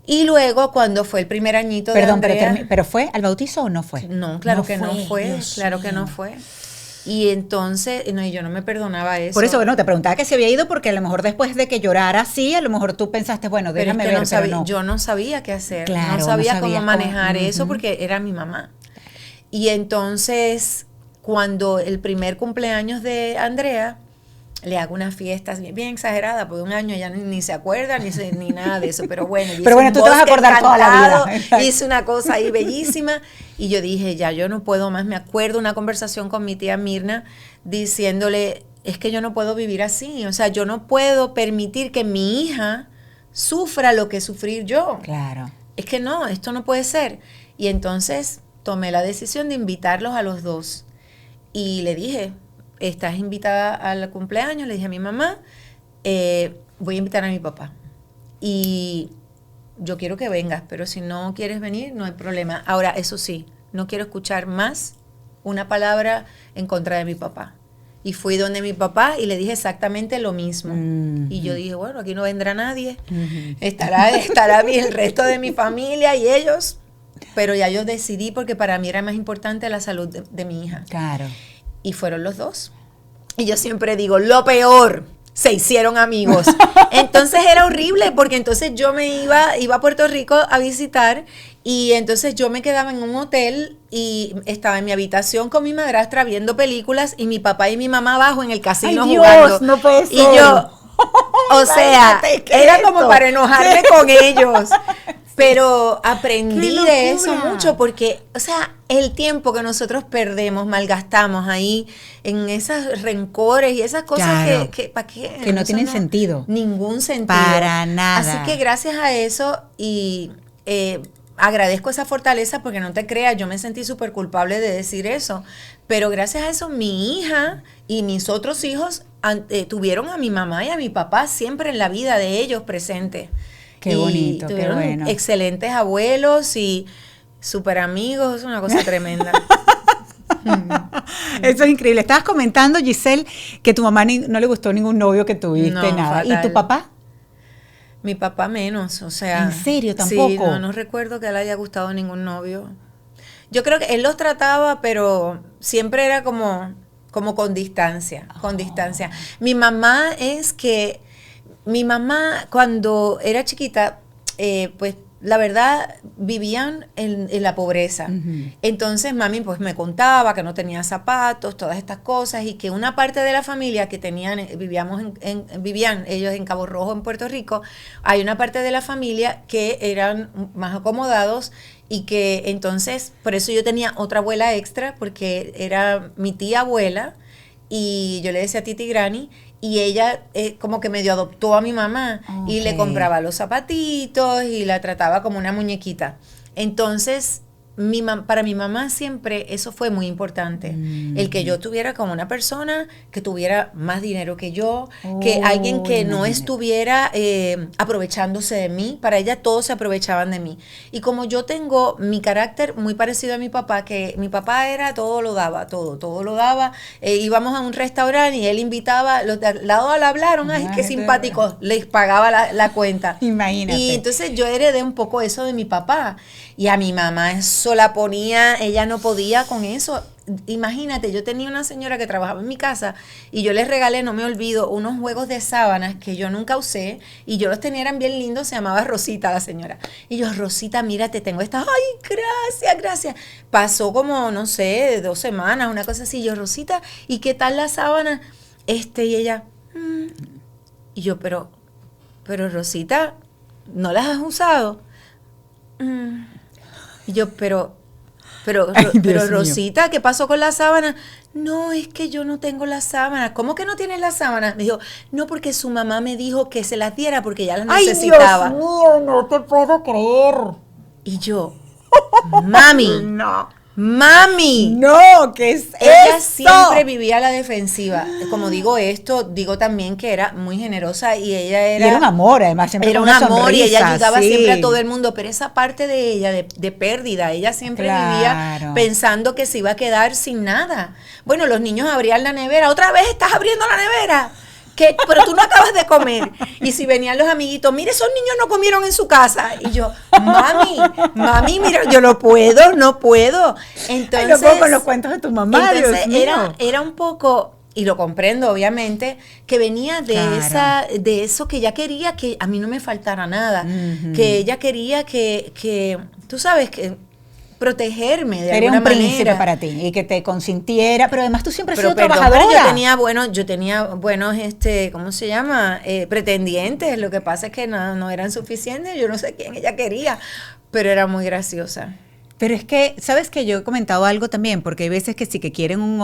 Y luego cuando fue el primer añito de Andrea, ¿pero fue al bautizo o no fue? No, claro que no fue, claro que no fue. Y entonces, no, y yo no me perdonaba eso. Por eso, bueno, te preguntaba que se había ido, porque a lo mejor después de que llorara así, a lo mejor tú pensaste, bueno, pero déjame es que ver, pero no. Yo no sabía qué hacer, Claro, no sabía cómo manejar eso, uh-huh, porque era mi mamá. Y entonces, cuando el primer cumpleaños de Andrea, le hago unas fiestas bien exageradas, porque un año ya ni se acuerda, ni nada de eso, pero bueno. Pero bueno, tú te vas a acordar toda la vida. Hice una cosa ahí bellísima, y yo dije, ya yo no puedo más. Me acuerdo una conversación con mi tía Mirna, diciéndole, es que yo no puedo vivir así, o sea, yo no puedo permitir que mi hija sufra lo que sufrí yo. Claro. Es que no, esto no puede ser. Y entonces tomé la decisión de invitarlos a los dos, y le dije, estás invitada al cumpleaños, le dije a mi mamá, voy a invitar a mi papá, y yo quiero que vengas, pero si no quieres venir, no hay problema. Ahora, eso sí, no quiero escuchar más una palabra en contra de mi papá. Y fui donde mi papá y le dije exactamente lo mismo. Uh-huh. Y yo dije, bueno, aquí no vendrá nadie, uh-huh, estará bien el resto de mi familia y ellos, pero ya yo decidí, porque para mí era más importante la salud de mi hija. Claro. Y fueron los dos. Y yo siempre digo, lo peor, se hicieron amigos. Entonces era horrible, porque entonces yo me iba a Puerto Rico a visitar, y entonces yo me quedaba en un hotel y estaba en mi habitación con mi madrastra viendo películas, y mi papá y mi mamá abajo en el casino jugando. No puede ser. Y yo, o sea, era como para enojarme con ellos. Pero aprendí de eso mucho, porque, o sea, el tiempo que nosotros perdemos, malgastamos ahí en esos rencores y esas cosas, claro, que ¿para qué? Que no tienen sentido. Ningún sentido. Para nada. Así que gracias a eso, y agradezco esa fortaleza, porque no te creas, yo me sentí súper culpable de decir eso, pero gracias a eso mi hija y mis otros hijos tuvieron a mi mamá y a mi papá siempre en la vida de ellos presente. Qué bonito, qué bueno. Excelentes abuelos y súper amigos, es una cosa tremenda. Eso es increíble. Estabas comentando, Giselle, que tu mamá no le gustó ningún novio que tuviste, no, nada. Fatal. ¿Y tu papá? Mi papá menos, o sea. ¿En serio? ¿Tampoco? Sí, no recuerdo que a él haya gustado ningún novio. Yo creo que él los trataba, pero siempre era como con distancia, con distancia. Mi mamá cuando era chiquita, pues la verdad vivían en la pobreza. Uh-huh. Entonces mami pues me contaba que no tenía zapatos, todas estas cosas, y que una parte de la familia que tenían, vivían ellos en Cabo Rojo, en Puerto Rico, hay una parte de la familia que eran más acomodados, y que entonces, por eso yo tenía otra abuela extra, porque era mi tía abuela, y yo le decía Titi Granny, y ella como que medio adoptó a mi mamá, okay, y le compraba los zapatitos y la trataba como una muñequita. Entonces, para mi mamá siempre eso fue muy importante. El que yo tuviera como una persona que tuviera más dinero que yo, que alguien que no estuviera aprovechándose de mí. Para ella todos se aprovechaban de mí. Y como yo tengo mi carácter muy parecido a mi papá, que mi papá era todo lo daba, todo lo daba. Íbamos a un restaurante y él invitaba, los de al lado le hablaron, ay, qué simpático, les pagaba la cuenta. Imagínate. Y entonces yo heredé un poco eso de mi papá. Y a mi mamá eso la ponía, ella no podía con eso. Imagínate, yo tenía una señora que trabajaba en mi casa y yo les regalé, no me olvido, unos juegos de sábanas que yo nunca usé, y yo los tenía, eran bien lindos, se llamaba Rosita la señora. Y yo, Rosita, mira, te tengo estas, ay, gracias. Pasó como, no sé, 2 semanas, una cosa así. Yo, Rosita, ¿y qué tal la sábana? Y ella, Y yo, pero Rosita, ¿no las has usado? Y yo, pero Rosita, ¿qué pasó con la sábana? No, es que yo no tengo la sábana. ¿Cómo que no tienes la sábana? Me dijo, no, porque su mamá me dijo que se las diera porque ya las necesitaba. ¡Ay, Dios mío, no te puedo creer! Y yo, mami, no. ¡Mami! No, ¿qué es Ella eso? siempre vivía a la defensiva. Como digo esto, digo también que era muy generosa y ella Y era un amor, además, siempre era con un una amor y ella sonrisa, ayudaba sí. siempre a todo el mundo, pero esa parte de ella, de pérdida, ella siempre vivía Claro. pensando que se iba a quedar sin nada. Bueno, los niños abrían la nevera, otra vez estás abriendo la nevera. ¿Qué? Pero tú no acabas de comer. Y si venían los amiguitos, mire, esos niños no comieron en su casa. Y yo, mami, mira, yo no puedo. Entonces, Ay, no puedo con los cuentos de tu mamá, entonces Dios mío. era un poco, y lo comprendo obviamente, que venía de Claro. de eso que ella quería que a mí no me faltara nada, Ujú. que ella quería que tú sabes, que protegerme de Sería alguna un príncipe manera. para ti y que te consintiera, pero además tú siempre has Pero sido perdón, trabajadora. pero yo tenía buenos, ¿cómo se llama? Pretendientes. Lo que pasa es que no eran suficientes. Yo no sé quién ella quería, pero era muy graciosa. Pero es que, ¿sabes que yo he comentado algo también? Porque hay veces que sí que quieren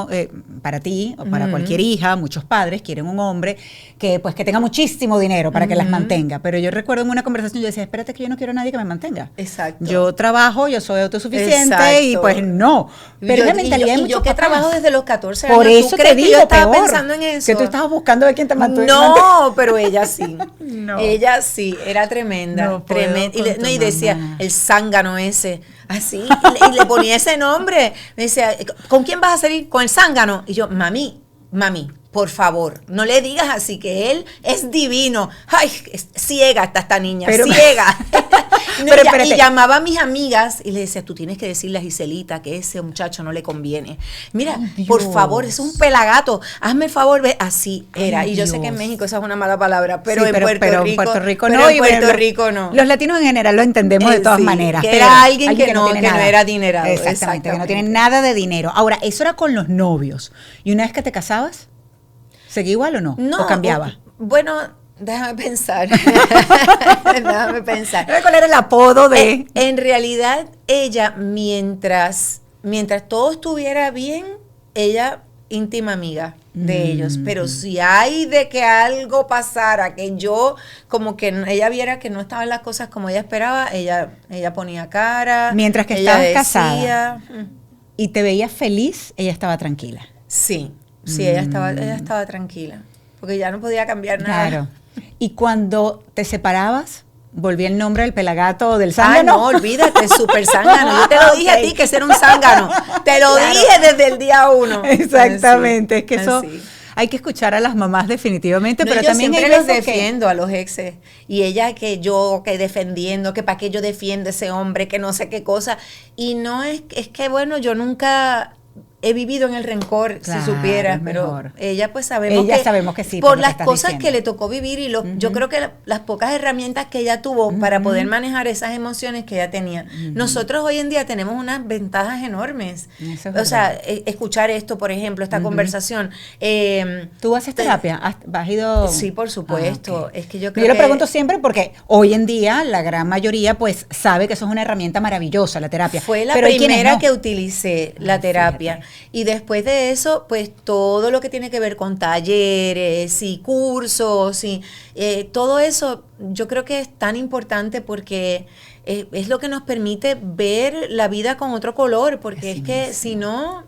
para ti o para cualquier hija, muchos padres quieren un hombre que pues que tenga muchísimo dinero para que las mantenga. Pero yo recuerdo en una conversación, yo decía, espérate que yo no quiero a nadie que me mantenga. Exacto. Yo trabajo, yo soy autosuficiente y Exacto. pues no. Pero es la mentalidad de y yo muchos que papás. trabajo desde los 14 años. Por ¿Tú eso crees te que digo, yo estaba peor, pensando en eso? que tú estabas buscando de quién te mantuvo. No, pero ella sí. No. Ella sí, era tremenda. No puedo tremenda. con tu Y decía, mamá. el zángano ese, así. Y le ponía ese nombre. Me decía, ¿con quién vas a salir? Con el zángano. Y yo, mami, por favor, no le digas así, que él es divino. Ay, es ciega está esta niña, Pero- ciega. No, Pero y espérate. llamaba a mis amigas y le decía, tú tienes que decirle a Giselita que ese muchacho no le conviene. Mira, Ay, por Dios. favor, es un pelagato, hazme el favor, ve. Así era. Ay, y yo sé que en Dios. México esa es una mala palabra, pero, Sí, en, Puerto pero Rico, en Puerto Rico pero no. en y Puerto los- Rico no. Los latinos en general lo entendemos de todas Sí, maneras. que pero era alguien que tiene no nada. era adinerado, Exactamente, que no tiene exactamente. nada de dinero. Ahora, eso era con los novios. ¿Y una vez que te casabas? ¿Seguía igual o no? ¿O cambiaba? Bueno, déjame pensar. Déjame pensar. ¿Cuál era el apodo de...? En realidad, ella, mientras todo estuviera bien, ella íntima amiga de ellos. Pero si hay de que algo pasara, que yo, como que ella viera que no estaban las cosas como ella esperaba, ella ponía cara. Mientras que ella estabas casada. decía, Y te veías feliz, ella estaba tranquila. sí, ella estaba tranquila. Porque ya no podía cambiar nada. Claro. Y cuando te separabas, ¿volvía el nombre del pelagato o del Ah, zángano? no, olvídate, súper zángano. Yo te lo dije a Ok. ti que ese era un zángano. Te lo Claro. dije desde el día 1. Exactamente, es que eso así. hay que escuchar a las mamás definitivamente, No, pero yo también hay siempre los veces que... defiendo a los exes. Y ella que defendiendo, que para qué yo defiendo a ese hombre, que no sé qué cosa. Y no es que bueno, yo nunca he vivido en el rencor, Claro, si supieras, es pero mejor. ella pues sabemos Ella sabemos que sí, por por lo que las estás cosas diciendo. que le tocó vivir y yo creo que las pocas herramientas que ella tuvo para poder manejar esas emociones que ella tenía. Nosotros hoy en día tenemos unas ventajas enormes. Eso es O sea, verdad. escuchar esto, por ejemplo, esta conversación. ¿Tú haces terapia? ¿Has ido? Sí, por supuesto. Ah, ok. Es que yo creo Yo lo que pregunto siempre porque hoy en día la gran mayoría pues sabe que eso es una herramienta maravillosa, la terapia. fue la Pero hay quienes primera no. que utilicé la Ah, terapia. fíjate. Y después de eso, pues todo lo que tiene que ver con talleres y cursos y todo eso, yo creo que es tan importante porque es lo que nos permite ver la vida con otro color, porque Así es que mismo.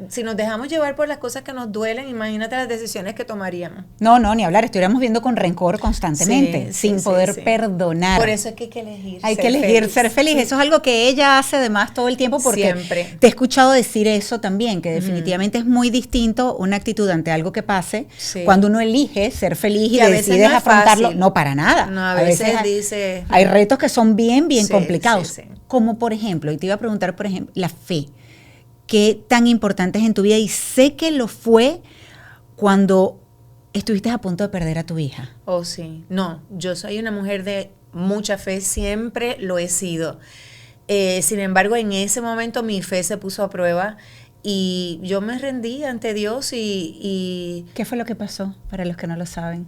si nos dejamos llevar por las cosas que nos duelen, imagínate las decisiones que tomaríamos. No, ni hablar, estuviéramos viendo con rencor constantemente, Sí, sin sí, poder sí. perdonar. Por eso es que hay que elegir. Hay ser que elegir feliz. ser feliz. Sí. Eso es algo que ella hace además todo el tiempo porque Siempre. te he escuchado decir eso también, que definitivamente es muy distinto una actitud ante algo que pase Sí. cuando uno elige ser feliz y Que a veces decides no es afrontarlo. fácil. No, para nada. No, a veces hay, dice- hay retos que son bien Sí, complicados. sí, sí. Como por ejemplo, y te iba a preguntar, por ejemplo, la fe. ¿Qué tan importante es en tu vida? Y sé que lo fue cuando estuviste a punto de perder a tu hija. Oh, sí. No, yo soy una mujer de mucha fe, siempre lo he sido. Sin embargo, en ese momento mi fe se puso a prueba y yo me rendí ante Dios y ¿Qué fue lo que pasó, para los que no lo saben?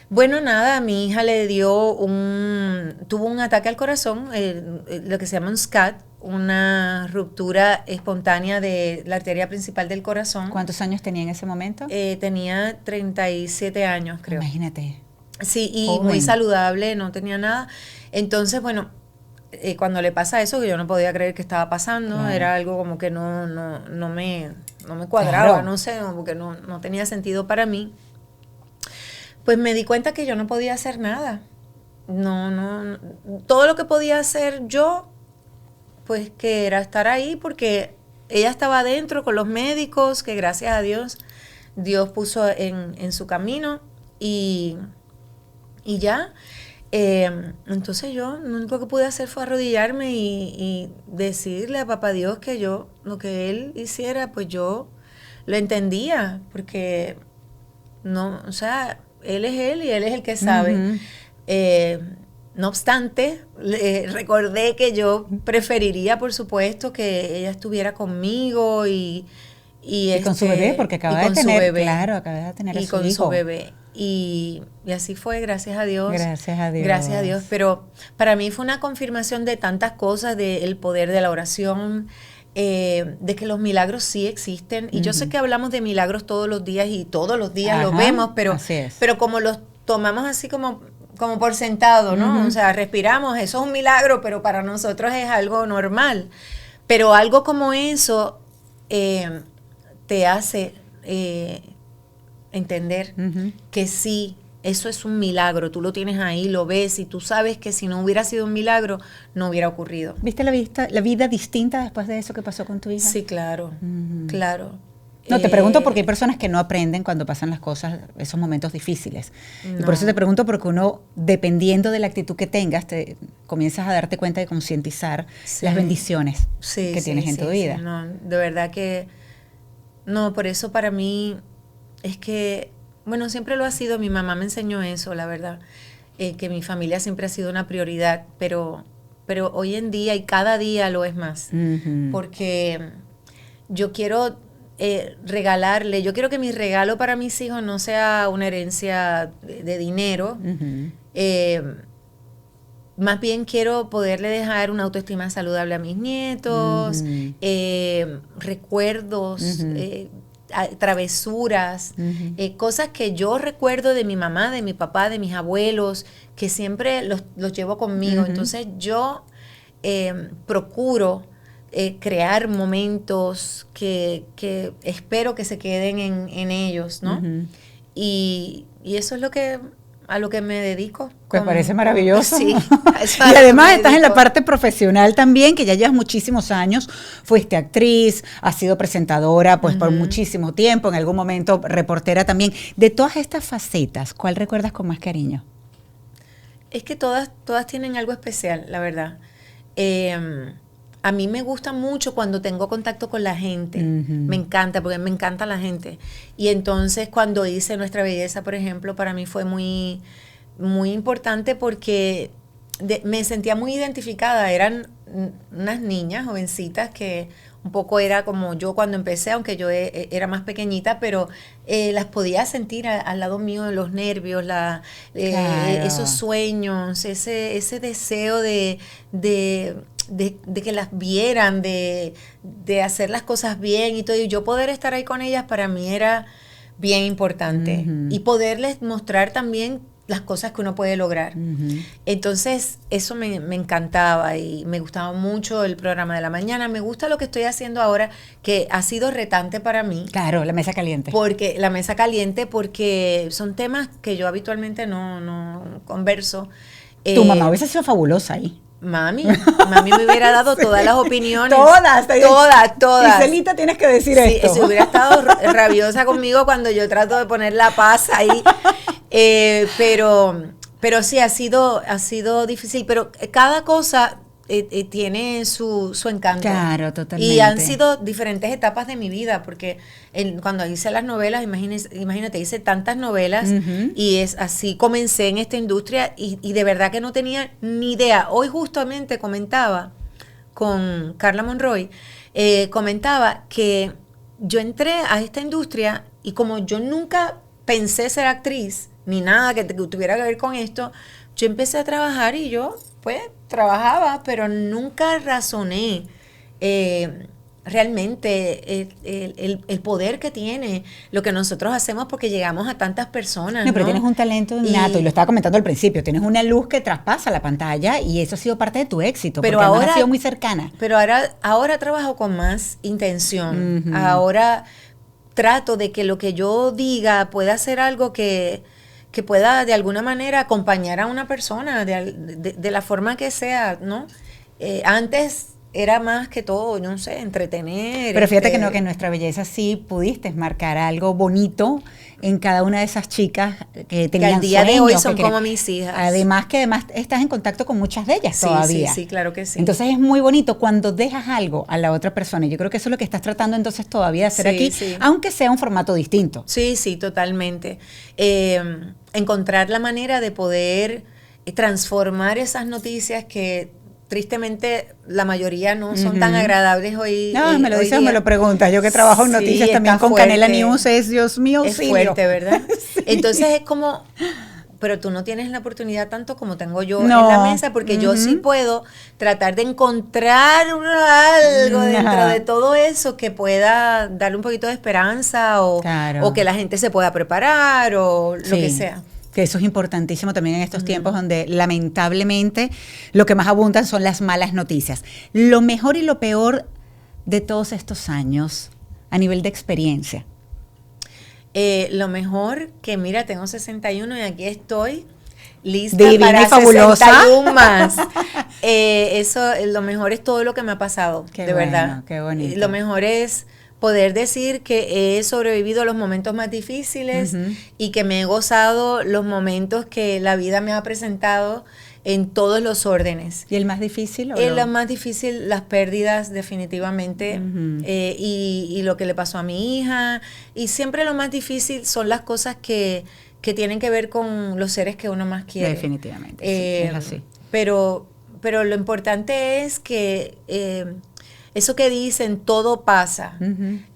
bueno, nada, mi hija le dio tuvo un ataque al corazón, lo que se llama un SCAD, una ruptura espontánea de la arteria principal del corazón. ¿Cuántos años tenía en ese momento? Tenía 37 años, creo. Imagínate. Sí, y Joven. muy saludable, no tenía nada. Entonces, bueno, cuando le pasa eso, que yo no podía creer que estaba pasando, Claro. era algo como que no me cuadraba, Claro. no sé, porque no tenía sentido para mí. Pues me di cuenta que yo no podía hacer nada. No, todo lo que podía hacer yo, pues que era estar ahí, porque ella estaba adentro con los médicos, que gracias a Dios, Dios puso en su camino, y ya. Entonces yo lo único que pude hacer fue arrodillarme y decirle a papá Dios que yo, lo que él hiciera, pues yo lo entendía, porque no, o sea, él es él y él es el que sabe. Ujú. No obstante, recordé que yo preferiría, por supuesto, que ella estuviera conmigo y con su bebé, porque acaba de tener, claro, acaba de tener a y su con hijo. su bebé. Y así fue, gracias a Dios. Gracias a Dios. Gracias a Dios. Pero para mí fue una confirmación de tantas cosas, del poder de la oración, de que los milagros sí existen. Y yo sé que hablamos de milagros todos los días y todos los días los Ajá, vemos, pero así es. como los tomamos así como por sentado, ¿no? Ujú. O sea, respiramos, eso es un milagro, pero para nosotros es algo normal. Pero algo como eso te hace entender Ujú. que sí, eso es un milagro, tú lo tienes ahí, lo ves y tú sabes que si no hubiera sido un milagro, no hubiera ocurrido. ¿Viste la vida distinta después de eso que pasó con tu hija? Sí, claro, claro. No, te pregunto porque hay personas que no aprenden cuando pasan las cosas, esos momentos difíciles. Y por eso te pregunto, porque uno, dependiendo de la actitud que tengas, te comienzas a darte cuenta de concientizar Sí. las bendiciones Sí, que sí, tienes en sí, tu sí, vida. no, de verdad que no, por eso para mí es que, bueno, siempre lo ha sido, mi mamá me enseñó eso, la verdad, que mi familia siempre ha sido una prioridad, pero hoy en día y cada día lo es más, Ujú. porque yo quiero regalarle, yo quiero que mi regalo para mis hijos no sea una herencia de dinero, Ujú. más bien quiero poderle dejar una autoestima saludable a mis nietos, Ujú. recuerdos, Ujú. travesuras, Ujú. cosas que yo recuerdo de mi mamá, de mi papá, de mis abuelos, que siempre los llevo conmigo. Ujú. Entonces yo procuro crear momentos que espero que se queden en ellos, ¿no? Ujú. Y eso es a lo que me dedico. Pues parece maravilloso. Sí. Y además estás en la parte profesional también, que ya llevas muchísimos años. Fuiste actriz, has sido presentadora pues por muchísimo tiempo, en algún momento reportera también. De todas estas facetas, ¿cuál recuerdas con más cariño? Es que todas tienen algo especial, la verdad. A mí me gusta mucho cuando tengo contacto con la gente. Ujú. Me encanta, porque me encanta la gente. Y entonces cuando hice Nuestra Belleza, por ejemplo, para mí fue muy, muy importante porque me sentía muy identificada. Eran unas niñas, jovencitas, que un poco era como yo cuando empecé, aunque yo era más pequeñita, pero las podía sentir al lado mío, los nervios, Claro. esos sueños, ese deseo de que las vieran, de hacer las cosas bien y todo. Y yo poder estar ahí con ellas para mí era bien importante. Ujú. Y poderles mostrar también las cosas que uno puede lograr. Ujú. Entonces, eso me encantaba y me gustaba mucho el programa de la mañana. Me gusta lo que estoy haciendo ahora, que ha sido retante para mí. Claro, la mesa caliente. Porque la mesa caliente, porque son temas que yo habitualmente no converso. Tu mamá hubiese sido fabulosa ahí. Mami me hubiera dado todas las opiniones. Todas. Todas. Giselita, tienes que decir Sí, esto. si hubiera estado rabiosa conmigo cuando yo trato de poner la paz ahí. Pero sí, ha sido difícil. Pero cada cosa tiene su encanto. Claro, totalmente. Y han sido diferentes etapas de mi vida, porque cuando hice las novelas, imagínate, hice tantas novelas. Ujú. Y es así comencé en esta industria y de verdad que no tenía ni idea. Hoy justamente comentaba con Carla Monroy, comentaba que yo entré a esta industria y como yo nunca pensé ser actriz, ni nada que tuviera que ver con esto, yo empecé a trabajar y yo pues trabajaba, pero nunca razoné realmente el poder que tiene lo que nosotros hacemos, porque llegamos a tantas personas. No, pero ¿no? tienes un talento innato, y lo estaba comentando al principio, tienes una luz que traspasa la pantalla y eso ha sido parte de tu éxito, pero porque ahora además ha sido muy cercana. Pero ahora trabajo con más intención. Ahora trato de que lo que yo diga pueda ser algo que pueda de alguna manera acompañar a una persona de la forma que sea, ¿no? Antes era más que todo, no sé, entretener. Pero fíjate que no, que en Nuestra Belleza sí pudiste marcar algo bonito en cada una de esas chicas que tenían que al día de hoy sueños, son que como mis hijas. Además estás en contacto con muchas de ellas todavía. Sí, claro que sí. Entonces es muy bonito cuando dejas algo a la otra persona. Y yo creo que eso es lo que estás tratando entonces todavía de hacer aquí, aunque sea un formato distinto. Sí, totalmente. Encontrar la manera de poder transformar esas noticias que tristemente la mayoría no son tan agradables hoy. No, me lo dices o me lo preguntas. Yo que trabajo en noticias también con fuerte. Canela News, Dios mío, es fuerte, ¿verdad? Sí. Entonces es como, pero tú no tienes la oportunidad tanto como tengo yo en la mesa, porque yo sí puedo tratar de encontrar algo dentro de todo eso que pueda darle un poquito de esperanza o que la gente se pueda preparar o lo que sea. Que eso es importantísimo también en estos tiempos donde lamentablemente lo que más abundan son las malas noticias. Lo mejor y lo peor de todos estos años a nivel de experiencia. Lo mejor que, mira, tengo 61 y aquí estoy lista divina para y fabulosa. 61 más. Lo mejor es todo lo que me ha pasado, qué de verdad. Qué bonito. Lo mejor es poder decir que he sobrevivido a los momentos más difíciles y que me he gozado los momentos que la vida me ha presentado en todos los órdenes. ¿Y el más difícil? Lo más difícil, las pérdidas definitivamente, y lo que le pasó a mi hija. Y siempre lo más difícil son las cosas que tienen que ver con los seres que uno más quiere. Definitivamente, sí, es así. Pero lo importante es que eso que dicen, todo pasa,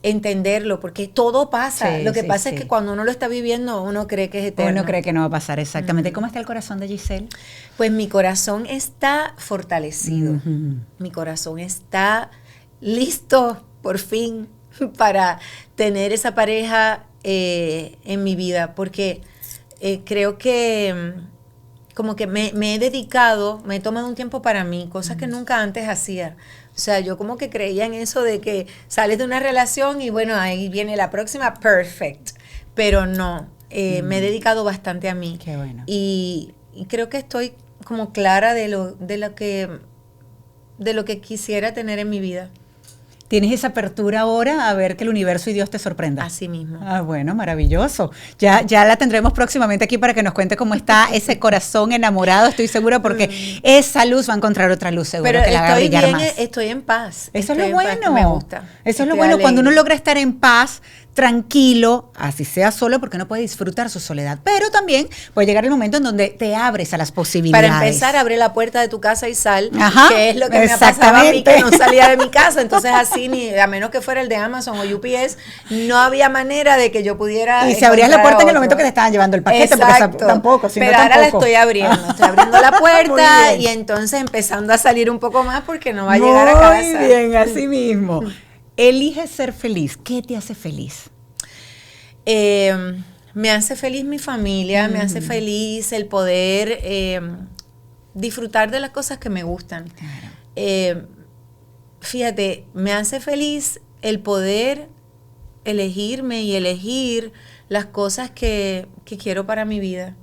entenderlo, porque todo pasa. Lo que pasa es que cuando uno lo está viviendo, uno cree que es eterno. Uno cree que no va a pasar, exactamente. ¿Cómo está el corazón de Giselle? Pues mi corazón está fortalecido. Mi corazón está listo, por fin, para tener esa pareja en mi vida, porque creo que como que me he dedicado, me he tomado un tiempo para mí, cosas que nunca antes hacía. O sea, yo como que creía en eso de que sales de una relación y bueno, ahí viene la próxima, perfect. Pero no, me he dedicado bastante a mí. Qué bueno. Y creo que estoy como clara de lo que quisiera tener en mi vida. ¿Tienes esa apertura ahora a ver que el universo y Dios te sorprenda? Así mismo. Ah, bueno, maravilloso. Ya la tendremos próximamente aquí para que nos cuente cómo está ese corazón enamorado, estoy segura, porque esa luz va a encontrar otra luz seguro. Pero que la va a brillar más. Estoy en paz. Eso es lo bueno. Me gusta. Eso es lo bueno, cuando uno logra estar en paz, tranquilo, así sea solo, porque uno puede disfrutar su soledad. Pero también puede llegar el momento en donde te abres a las posibilidades. Para empezar, abre la puerta de tu casa y sal, Ajá, que es lo que me ha pasado a mí, que no salía de mi casa. Entonces así, ni a menos que fuera el de Amazon o UPS, no había manera de que yo pudiera. Y si abrías la puerta en el momento que te estaban llevando el paquete, porque tampoco. Pero ahora la estoy abriendo la puerta y entonces empezando a salir un poco más porque no va a llegar a casa. Muy bien, así mismo. Eliges ser feliz. ¿Qué te hace feliz? Me hace feliz mi familia, me hace feliz el poder disfrutar de las cosas que me gustan. Claro. Fíjate, me hace feliz el poder elegirme y elegir las cosas que quiero para mi vida.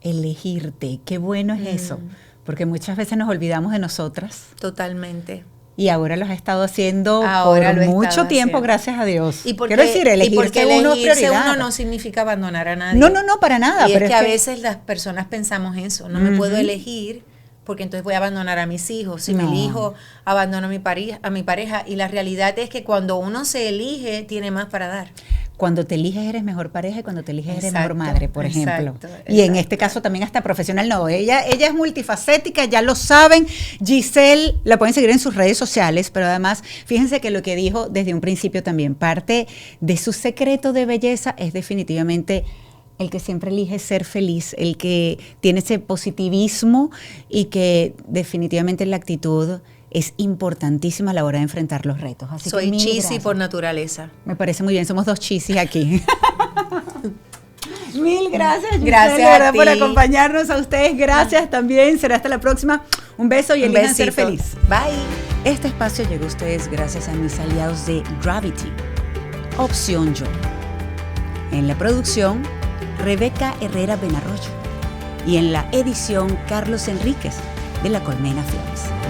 Elegirte, qué bueno es eso, porque muchas veces nos olvidamos de nosotras. Totalmente. Y ahora lo has estado haciendo por mucho tiempo, gracias a Dios. Quiero decir, elegirse uno no significa abandonar a nadie. No, para nada. Y es que a veces las personas pensamos eso, no me puedo elegir porque entonces voy a abandonar a mis hijos. Si me elijo, abandono a mi pareja. Y la realidad es que cuando uno se elige, tiene más para dar. Cuando te eliges eres mejor pareja y cuando te eliges eres mejor madre, por ejemplo. Y en este caso también hasta profesional. No, ella es multifacética, ya lo saben. Giselle, la pueden seguir en sus redes sociales, pero además, fíjense que lo que dijo desde un principio también, parte de su secreto de belleza es definitivamente el que siempre elige ser feliz, el que tiene ese positivismo y que definitivamente la actitud es importantísima a la hora de enfrentar los retos. Así Soy que mil cheesy gracias. por naturaleza. Me parece muy bien, somos dos chisis aquí. Mil gracias, Giselle, Gracias de verdad, a ti. por acompañarnos. A ustedes, gracias también. Será hasta la próxima. Un beso y Un elijan ser besito. feliz. Bye. Este espacio llegó a ustedes gracias a mis aliados de Gravity, Opción Yo. En la producción, Rebeca Herrera Benarroyo. Y en la edición, Carlos Enríquez, de La Colmena Films.